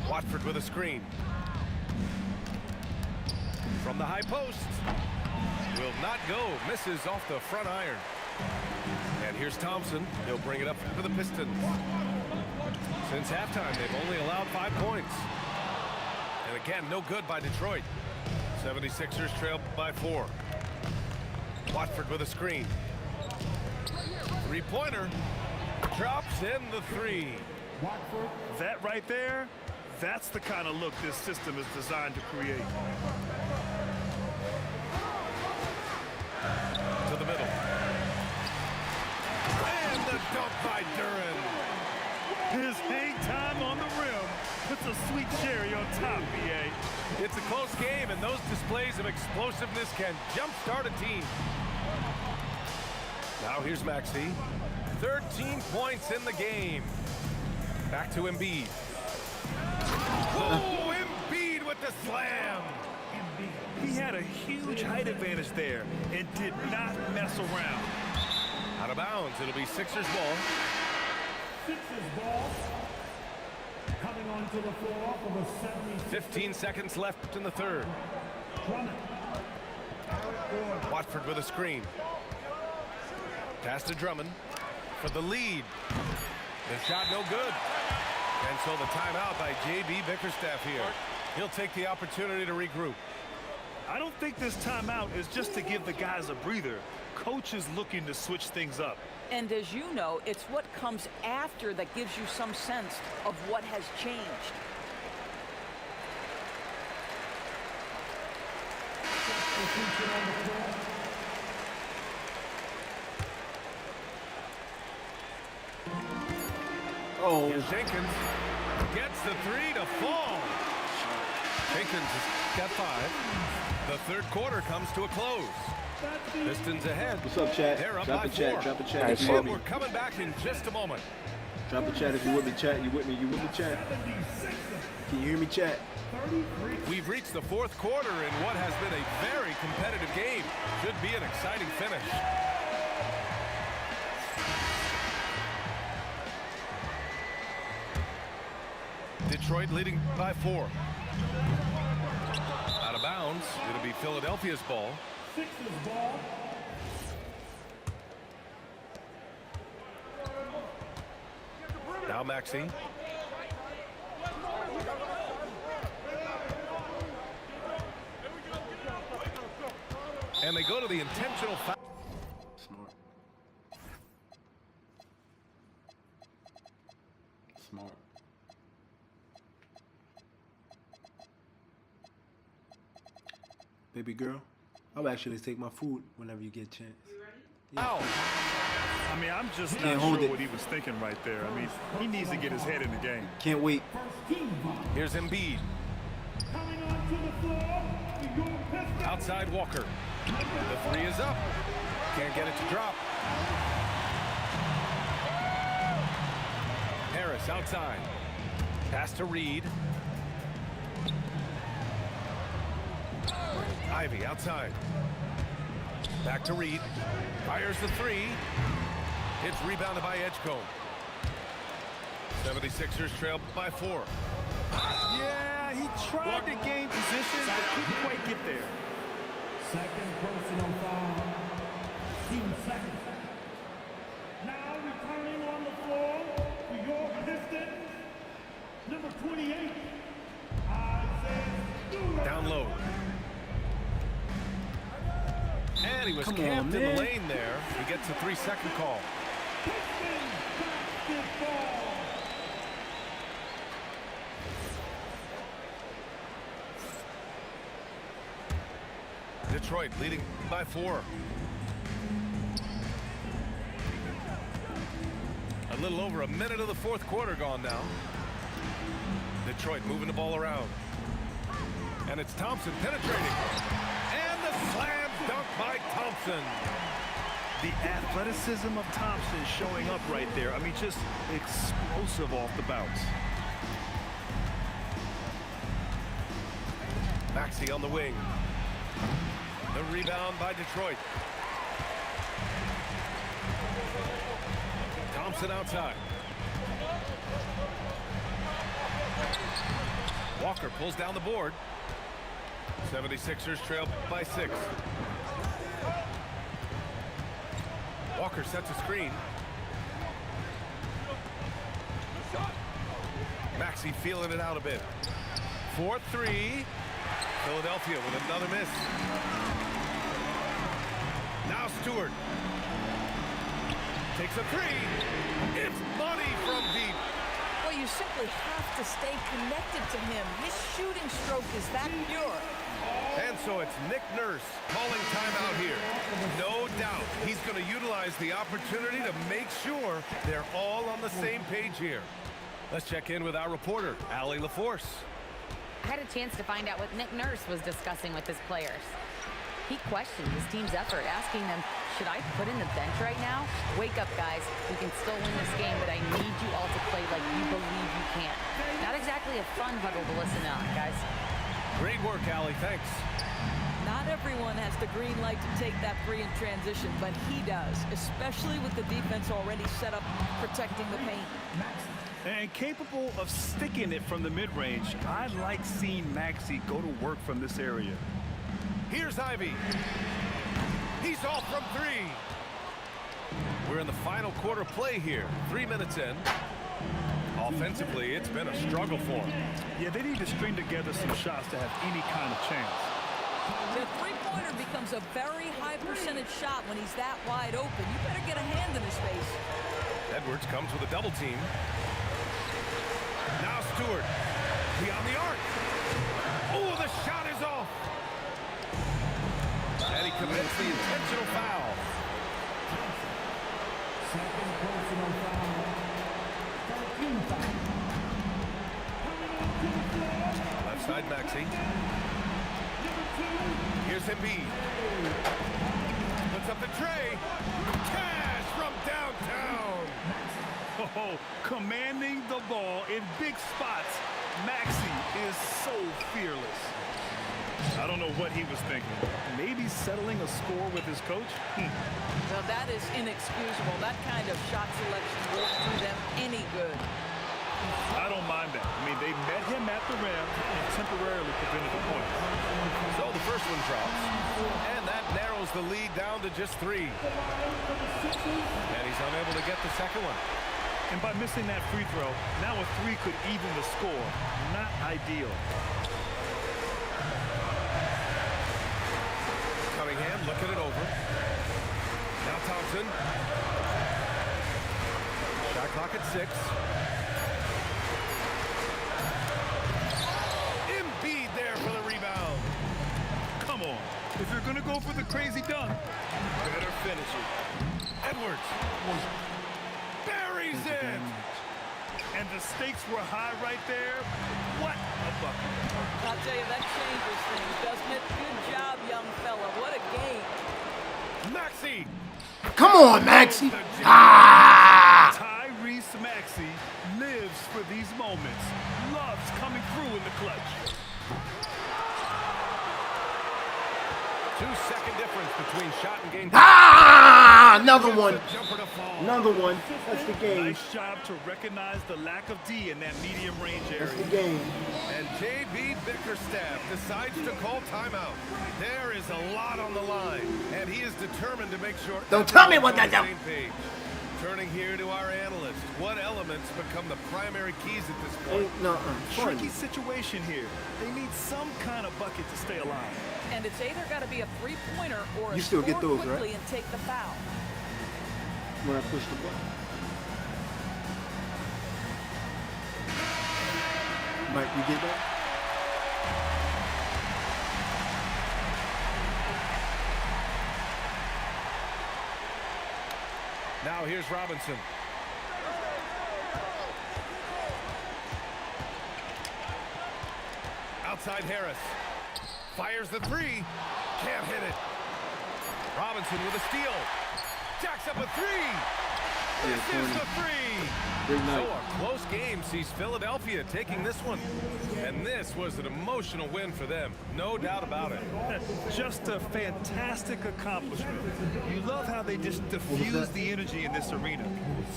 Watford with a screen. From the high post. Will not go. Misses off the front iron. And here's Thompson. He'll bring it up for the Pistons. Since halftime, they've only allowed 5 points. And again, no good by Detroit. 76ers trail by 4. Watford with a screen. Three-pointer. Drops in the three. That right there, that's the kind of look this system is designed to create. To the middle. And the dunk by Duren. His hang time on the rim puts a sweet cherry on top, BA. It's a close game, and those displays of explosiveness can jumpstart a team. Now here's Maxey. 13 points in the game. Back to Embiid. Oh, Embiid with the slam. He had a huge height advantage there and did not mess around. Out of bounds. It'll be Sixers ball. Sixers ball. Coming onto the floor for the 76ers. 15 seconds left in the third. Drummond. Watford with a screen. Pass to Drummond for the lead. The shot no good. And so the timeout by J.B. Bickerstaff here. He'll take the opportunity to regroup. I don't think this timeout is just to give the guys a breather. Coach is looking to switch things up. And as you know, it's what comes after that gives you some sense of what has changed. Oh, Here's Jenkins. Gets the three to fall. Jenkins has got 5. The third quarter comes to a close. Pistons ahead. what's up, chat? They're up Drop by a chat. 4. Drop a chat if you with me. We're coming back in just a moment. Drop a chat if you with me, chat. You with me? You with me, chat? Can you hear me, chat? We've reached the fourth quarter in what has been a very competitive game. Should be an exciting finish. Detroit leading by 4. Out of bounds. It'll be Philadelphia's ball. Sixers ball. Now Maxey. And they go to the intentional foul. Smart. Smart. Baby girl, I'll actually take my food whenever you get a chance. Foul. I mean, I'm just Can't not hold sure it. what he was thinking right there. I mean, he needs to get his head in the game. Can't wait. Here's Embiid. Coming onto the floor for your Pistons. Outside Walker. The three is up. Can't get it to drop. Harris outside. Pass to Reed. Ivy outside. Back to Reed. Fires the three. It's rebounded by Edgecombe. 76ers trail by 4. Yeah, he tried to gain position, but couldn't quite get there. Second personal foul. 15 seconds. Now returning on the floor for your Pistons. Number 28. Isaiah Stewart. Down low. And he was Come on, camped in the man. lane there. He gets a 3-second call. Pistons basketball. Detroit leading by 4. A little over a minute of the fourth quarter gone now. Detroit moving the ball around. And it's Thompson penetrating. And the slam dunk by Thompson. The athleticism of Thompson showing up right there. I mean, just explosive off the bounce. Maxey on the wing. The rebound by Detroit. Thompson outside. Walker pulls down the board. 76ers trail by 6. Walker sets a screen. Maxey feeling it out a bit. 4-3. Philadelphia with another miss. Now Stewart. Takes a three. It's money from deep. Well, you simply have to stay connected to him. His shooting stroke is that pure. And so it's Nick Nurse calling timeout here. No doubt he's going to utilize the opportunity to make sure they're all on the same page here. Let's check in with our reporter, Allie LaForce. I had a chance to find out what Nick Nurse was discussing with his players. He questioned his team's effort, asking them, should I put in the bench right now? Wake up, guys. We can still win this game, but I need you all to play like you believe you can. Not exactly a fun huddle to listen on, guys. Great work, Allie. Thanks. Not everyone has the green light to take that three in transition, but he does, especially with the defense already set up protecting the paint. And capable of sticking it from the mid-range, I like seeing Maxey go to work from this area. Here's Ivy. He's off from three. We're in the final quarter play here. 3 minutes in. Offensively, it's been a struggle for him. Yeah, they need to string together some shots to have any kind of chance. The three-pointer becomes a very high percentage shot when he's that wide open. You better get a hand in his face. Edwards comes with a double team. Now Stewart. Beyond the arc. Oh, the shot is off. And he commits the intentional foul. Second personal foul. 13 foul. Left side Maxey. Here's Embiid. Puts up the tray. Cash from downtown. Oh, commanding the ball in big spots. Maxey is so fearless. I don't know what he was thinking. Maybe settling a score with his coach? Well, that is inexcusable. That kind of shot selection won't do them any good. I don't mind that. I mean, they met him at the rim and temporarily prevented the point. So the first one drops. And that narrows the lead down to just 3. And he's unable to get the second one. And by missing that free throw, now a 3 could even the score. Not ideal. Cunningham looking it over. Now Thompson. Shot clock at 6. Embiid there for the rebound. Come on. If you're going to go for the crazy dunk, better finish it. Edwards. Buries it. And the stakes were high right there. What a bucket. I'll tell you, that changes things, doesn't it? Good job, young fella. What a game. Maxey. Come on, Maxey. Ah! Tyrese Maxey lives for these moments. Loves coming through in the clutch. 2-second difference between shot and game. Ah! Another one. Jumper to fall. Another one. That's the game. Nice job to recognize the lack of D in that medium range That's area. the game. And J.B. Bickerstaff decides to call timeout. There is a lot on the line, and he is determined to make sure. Don't tell me what everyone's that on the same page. Turning here to our analysts, what elements become the primary keys at this point? Ain't nothing Tricky funny. situation here. They need some kind of bucket to stay alive. And it's either got to be a three-pointer or You still get score those, quickly right? and take the foul. When I push the button. Mike, you get that? Now here's Robinson. Outside Harris. Fires the 3. Can't hit it. Robinson with a steal. Jacks up a 3. This is the 3. Big So night. a close game sees Philadelphia taking this one. And this was an emotional win for them. No doubt about it. Just a fantastic accomplishment. You love how they just diffuse that? the energy in this arena.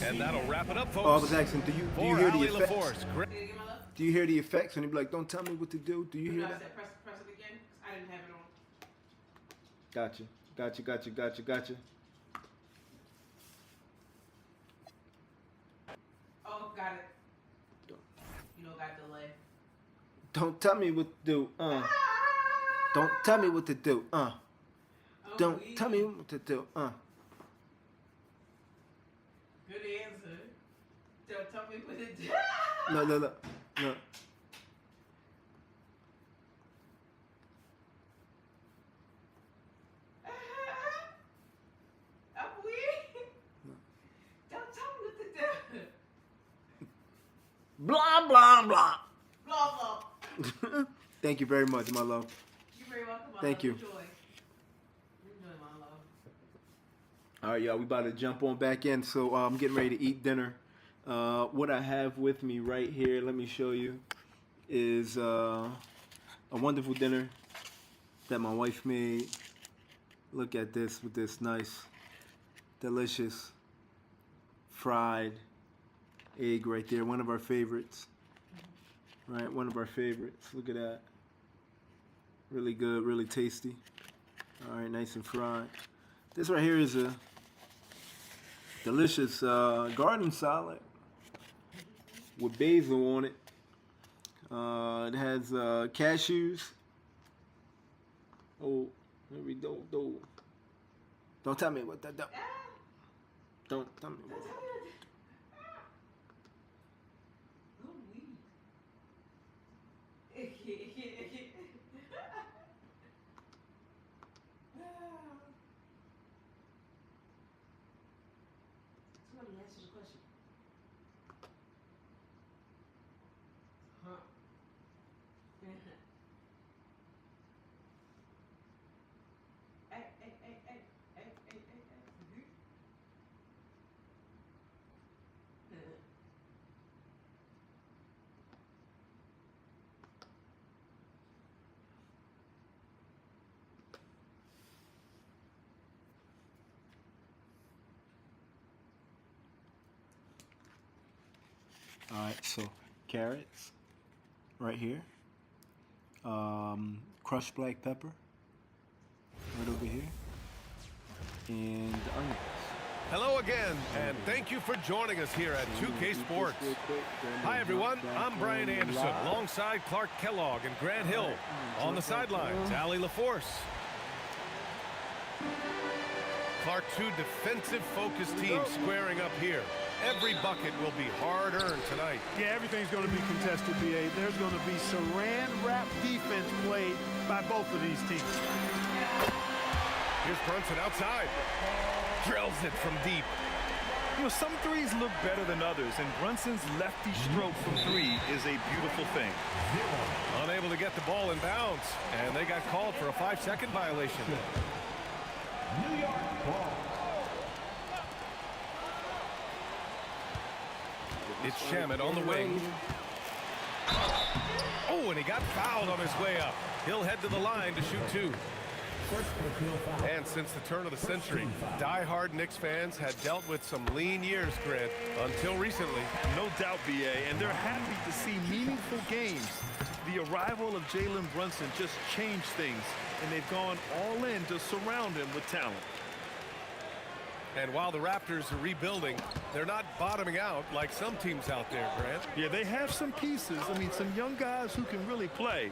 And that'll wrap it up, folks. Oh, I was asking, do you For hear the Allie effects? LaForce. Great. Do you hear the effects? And they be like, don't tell me what to do. Do you hear No, I that? said press it again. 'Cause I didn't have it on. Gotcha. Gotcha, gotcha, gotcha, gotcha. Oh, got it. You know, got delay. Don't tell me what to do. Don't tell me what to do. Okay, Don't tell me what to do. Good answer. Don't tell me what to do. Look. I'm weird. Don't tell me what to do. Blah, blah, blah. Blah, blah. Thank you very much, my love. You're very welcome. My Thank love. you. Enjoy, my love. All right, y'all, we about to jump on back in. So I'm getting ready to eat dinner. What I have with me right here, let me show you, is a wonderful dinner that my wife made. Look at this with this nice, delicious fried egg right there. One of our favorites. Right, one of our favorites. Look at that. Really good, really tasty. All right, nice and fried. This right here is a delicious garden salad with basil on it. It has cashews. Oh, here we go. Don't tell me what that. Don't tell me what. Somebody answer the question. Huh? All right, so carrots right here. Crushed black pepper right over here. And onions. Hello again, and thank you for joining us here at 2K Sports. Hi, everyone. I'm Brian Anderson, alongside Clark Kellogg and Grant Hill. On the sidelines, Allie LaForce. Clark, two defensive-focused teams squaring up here. Every bucket will be hard-earned tonight. Yeah, everything's going to be contested, B.A. There's going to be saran wrap defense played by both of these teams. Here's Brunson outside. Drills it from deep. You know, some threes look better than others, and Brunson's lefty stroke from three is a beautiful thing. Unable to get the ball in bounds, and they got called for a 5-second violation. New York ball. It's Shamet on the wing. Oh, and he got fouled on his way up. He'll head to the line to shoot two. And since the turn of the century, die-hard Knicks fans had dealt with some lean years, Grant, until recently. No doubt, B.A., and they're happy to see meaningful games. The arrival of Jalen Brunson just changed things, and they've gone all in to surround him with talent. And while the Raptors are rebuilding, they're not bottoming out like some teams out there, Grant. Yeah, they have some pieces. I mean, some young guys who can really play.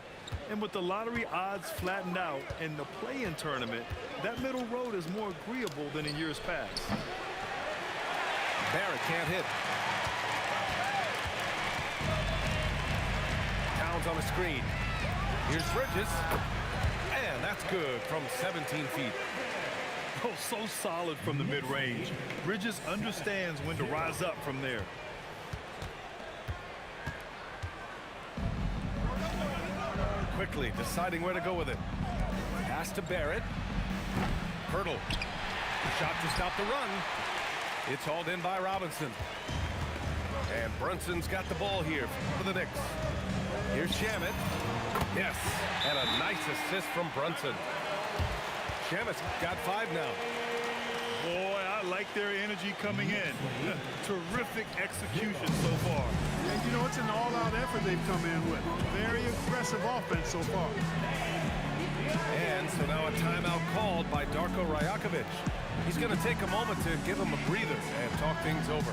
And with the lottery odds flattened out and the play-in tournament, that middle road is more agreeable than in years past. Barrett can't hit. Towns on the screen. Here's Bridges. And that's good from 17 feet. Oh, so solid from the mid-range. Bridges understands when to rise up from there. Quickly deciding where to go with it. Pass to Barrett. Hurdle. Shot to stop the run. It's hauled in by Robinson. And Brunson's got the ball here for the Knicks. Here's Shamet. Yes, and a nice assist from Brunson. Shamet's got 5 now. Boy, I like their energy coming in. Terrific execution so far. And you know, it's an all-out effort they've come in with. Very aggressive offense so far. And so now a timeout called by Darko Rajakovic. He's going to take a moment to give him a breather and talk things over.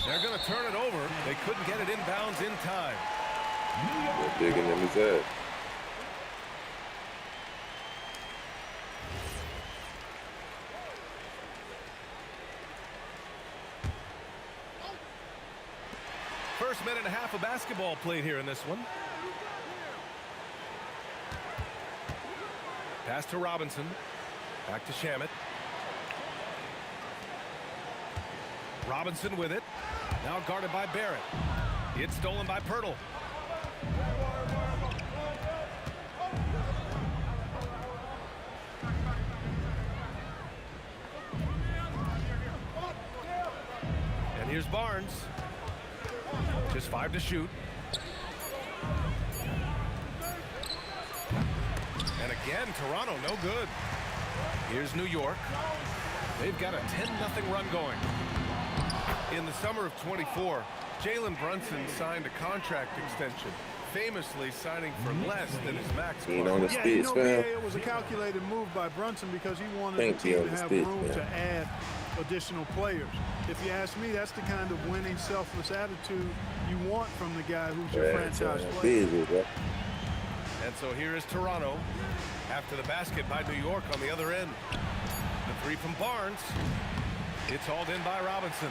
They're going to turn it over. They couldn't get it inbounds in time. They're digging in his head. First minute and a half of basketball played here in this one. Pass to Robinson. Back to Shamet. Robinson with it. Now guarded by Barrett. It's stolen by Pirtle. And here's Barnes. Just 5 to shoot. And again, Toronto no good. Here's New York. They've got a 10-0 run going. In the summer of 24, Jalen Brunson signed a contract extension, famously signing for less than his max You know, contract. the Yeah, you speeds, know, fam. it was a calculated move by Brunson because he wanted Thank the you, team to the have speed, room man. to add additional players. If you ask me, that's the kind of winning, selfless attitude you want from the guy who's your franchise player. Busy, bro. And so here is Toronto after the basket by New York on the other end. The three from Barnes. It's hauled in by Robinson.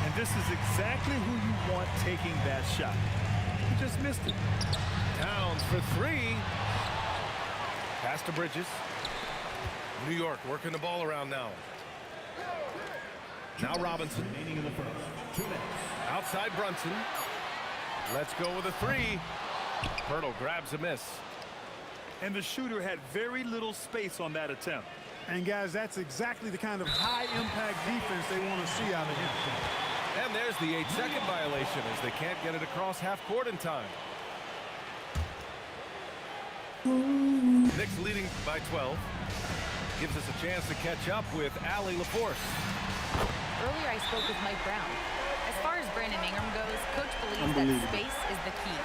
And this is exactly who you want taking that shot. He just missed it. Towns for three. Pass to Bridges. New York working the ball around now. Now Robinson. Outside Brunson. Let's go with a three. Pirtle grabs a miss. And the shooter had very little space on that attempt. And guys, that's exactly the kind of high-impact defense they want to see out of him. And there's the 8-second violation as they can't get it across half court in time. Knicks leading by 12. Gives us a chance to catch up with Allie LaForce. Earlier I spoke with Mike Brown. As far as Brandon Ingram goes, Coach believes that space is the key.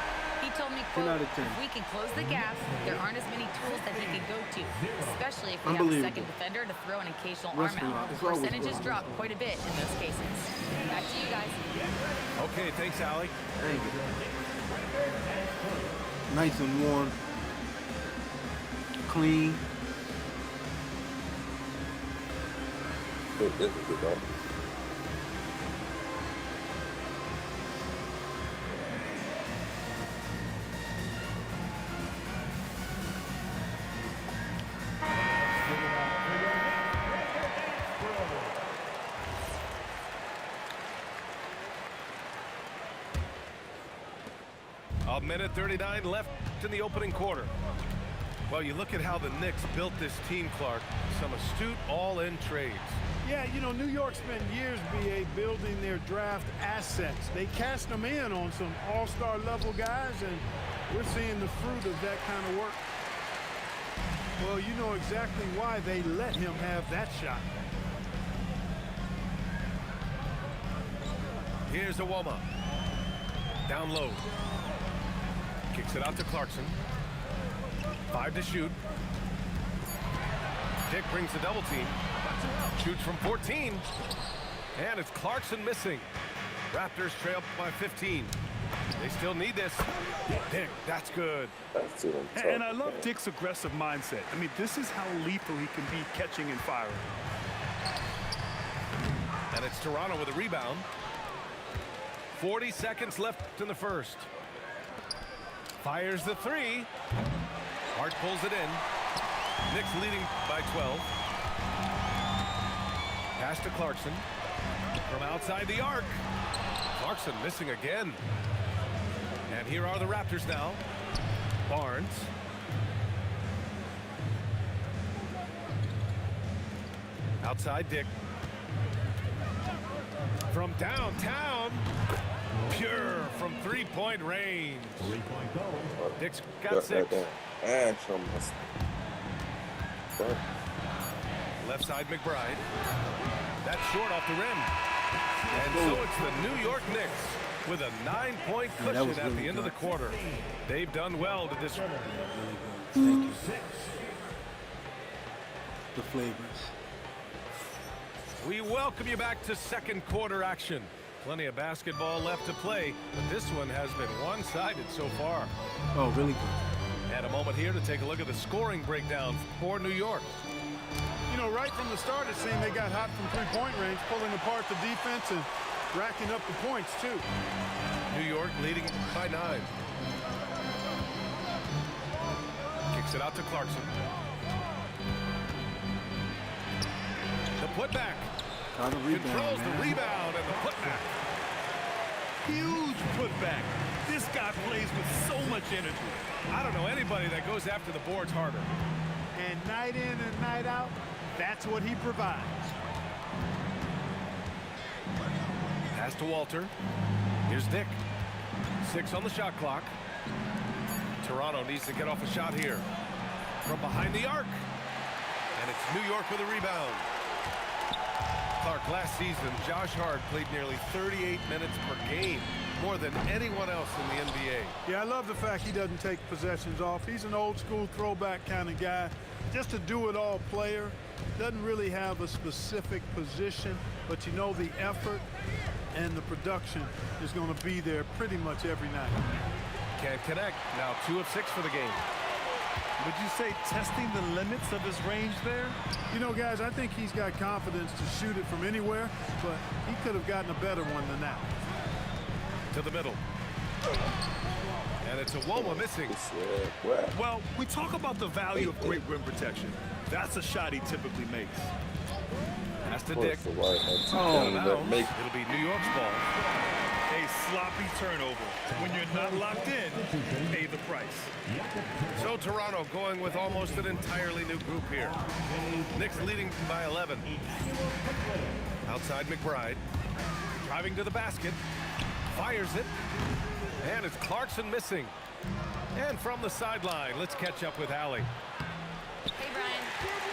He told me, quote, if we can close the gap, there aren't as many tools that he can go to, especially if we have a second defender to throw an occasional arm out. Percentages drop quite a bit in those cases. Back to you guys. Okay, thanks, Allie. Thank you. Nice and warm. Clean. This is good, bro. A minute 39 left in the opening quarter. Well, you look at how the Knicks built this team, Clark. Some astute all-in trades. Yeah, you know, New York spent years, BA, building their draft assets. They cast them in on some all-star level guys, and we're seeing the fruit of that kind of work. Well, you know exactly why they let him have that shot. Here's Awoma. Down low. Kicks it out to Clarkson. 5 to shoot. Dick brings the double team. Shoots from 14. And it's Clarkson missing. Raptors trail by 15. They still need this. Dick, that's good. That's what I'm And I talking love about. Dick's aggressive mindset. I mean, this is how lethal he can be catching and firing. And it's Toronto with a rebound. 40 seconds left in the first. Fires the three. Hart pulls it in. Knicks leading by 12. Pass to Clarkson. From outside the arc. Clarkson missing again. And here are the Raptors now. Barnes. Outside Dick. From downtown. Pure from three-point range. Dick's got 6. Ash almost. Left side McBride. That's short off the rim. And so it's the New York Knicks with a 9-point cushion at the end of the quarter. They've done well to this. Thank you. The flavors. We welcome you back to second quarter action. Plenty of basketball left to play, but this one has been one-sided so far. Oh, really good. And a moment here to take a look at the scoring breakdown for New York. You know, right from the start, it seemed they got hot from three-point range, pulling apart the defense and racking up the points, too. New York leading by 9. Kicks it out to Clarkson. The putback. Controls the rebound and the putback. Huge putback. This guy plays with so much energy. I don't know anybody that goes after the boards harder. And night in and night out, that's what he provides. Pass to Walter. Here's Dick. 6 on the shot clock. Toronto needs to get off a shot here. From behind the arc. And it's New York with a rebound. Clark, last season, Josh Hart played nearly 38 minutes per game, more than anyone else in the NBA. Yeah, I love the fact he doesn't take possessions off. He's an old-school throwback kind of guy. Just a do-it-all player. Doesn't really have a specific position, but you know the effort and the production is going to be there pretty much every night. Can't connect. Now 2 of 6 for the game. Would you say testing the limits of his range there? You know, guys, I think he's got confidence to shoot it from anywhere, but he could have gotten a better one than that. To the middle. And it's Awoma missing. Well, we talk about the value of great rim protection. That's a shot he typically makes. Pass to Dick. Oh, It'll be New York's ball. A sloppy turnover. When you're not locked in, pay the price. So Toronto going with almost an entirely new group here. Knicks leading by 11. Outside McBride. Driving to the basket. Fires it. And it's Clarkson missing. And from the sideline, let's catch up with Allie. Hey, Brian.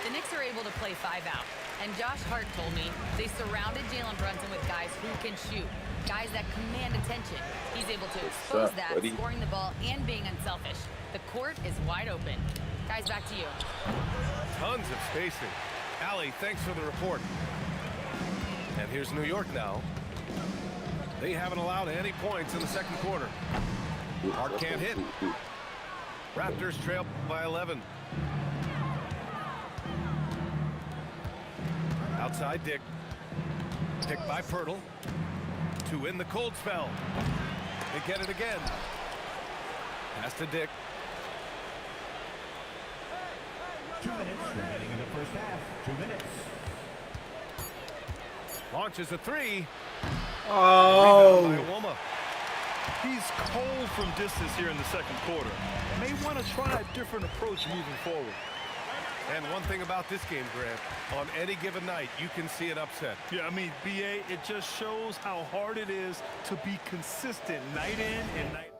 The Knicks are able to play 5 out. And Josh Hart told me they surrounded Jalen Brunson with guys who can shoot. Guys that command attention. He's able to expose that, scoring the ball and being unselfish. The court is wide open. Guys, back to you. Tons of spacing. Allie, thanks for the report. And here's New York now. They haven't allowed any points in the second quarter. Hart can't hit. Raptors trail by 11. Outside Dick. Picked by Pirtle. To win the cold spell. They get it again. Pass to Dick. 2 minutes remaining in the first half. 2 minutes. Launches a 3. Oh. Rebound by Awoma. He's cold from distance here in the second quarter. May want to try a different approach moving forward. And one thing about this game, Grant, on any given night, you can see an upset. Yeah, I mean, BA, it just shows how hard it is to be consistent night in and night out.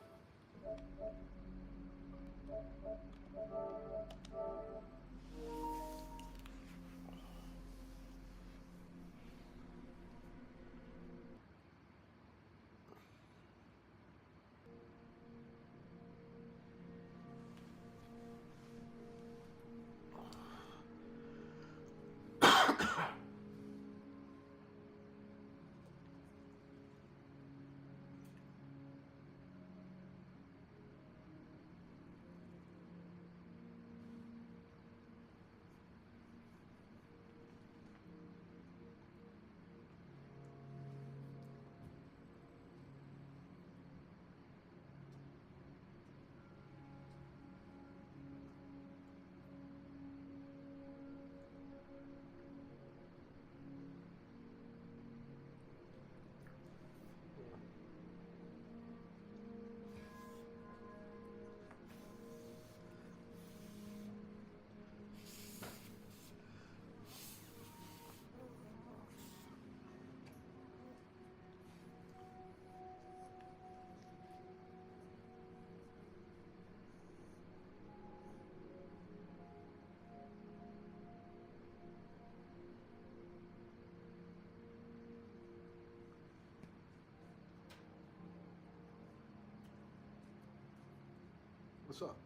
What's up?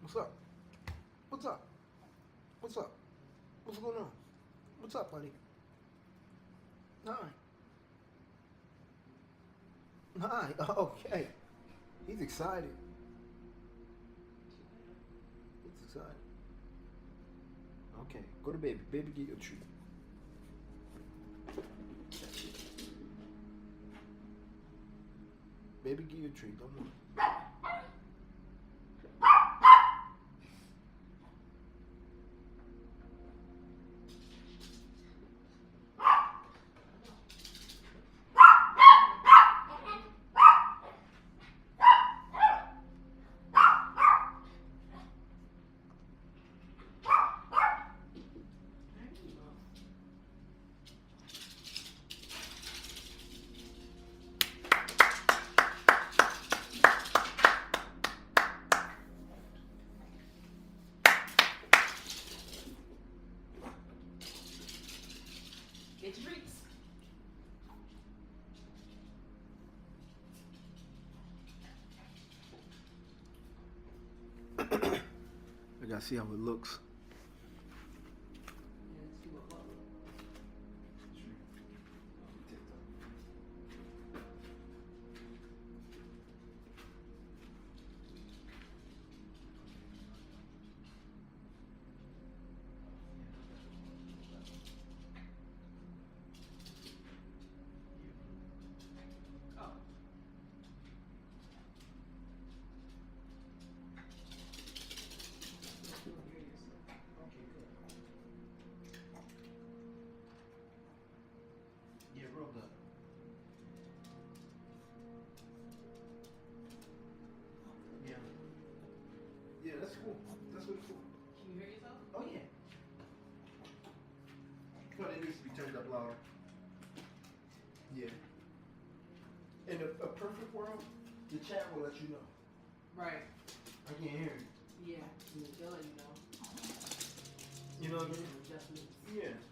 What's up? What's up? What's up? What's going on? What's up, buddy? All right. Hi. Okay. He's excited. He's excited. Okay. Go to baby. Baby, get your treat. Baby, get your treat. Don't move. Get your treats. I gotta see how it looks. Yeah, real good. Yeah. Yeah, that's cool. That's really cool. Can you hear yourself? Oh yeah. But it needs to be turned up louder. Yeah. In a perfect world, the chat will let you know. Right. I can't hear you. Yeah. They'll let you know. You know what I mean? Adjustments. Yeah.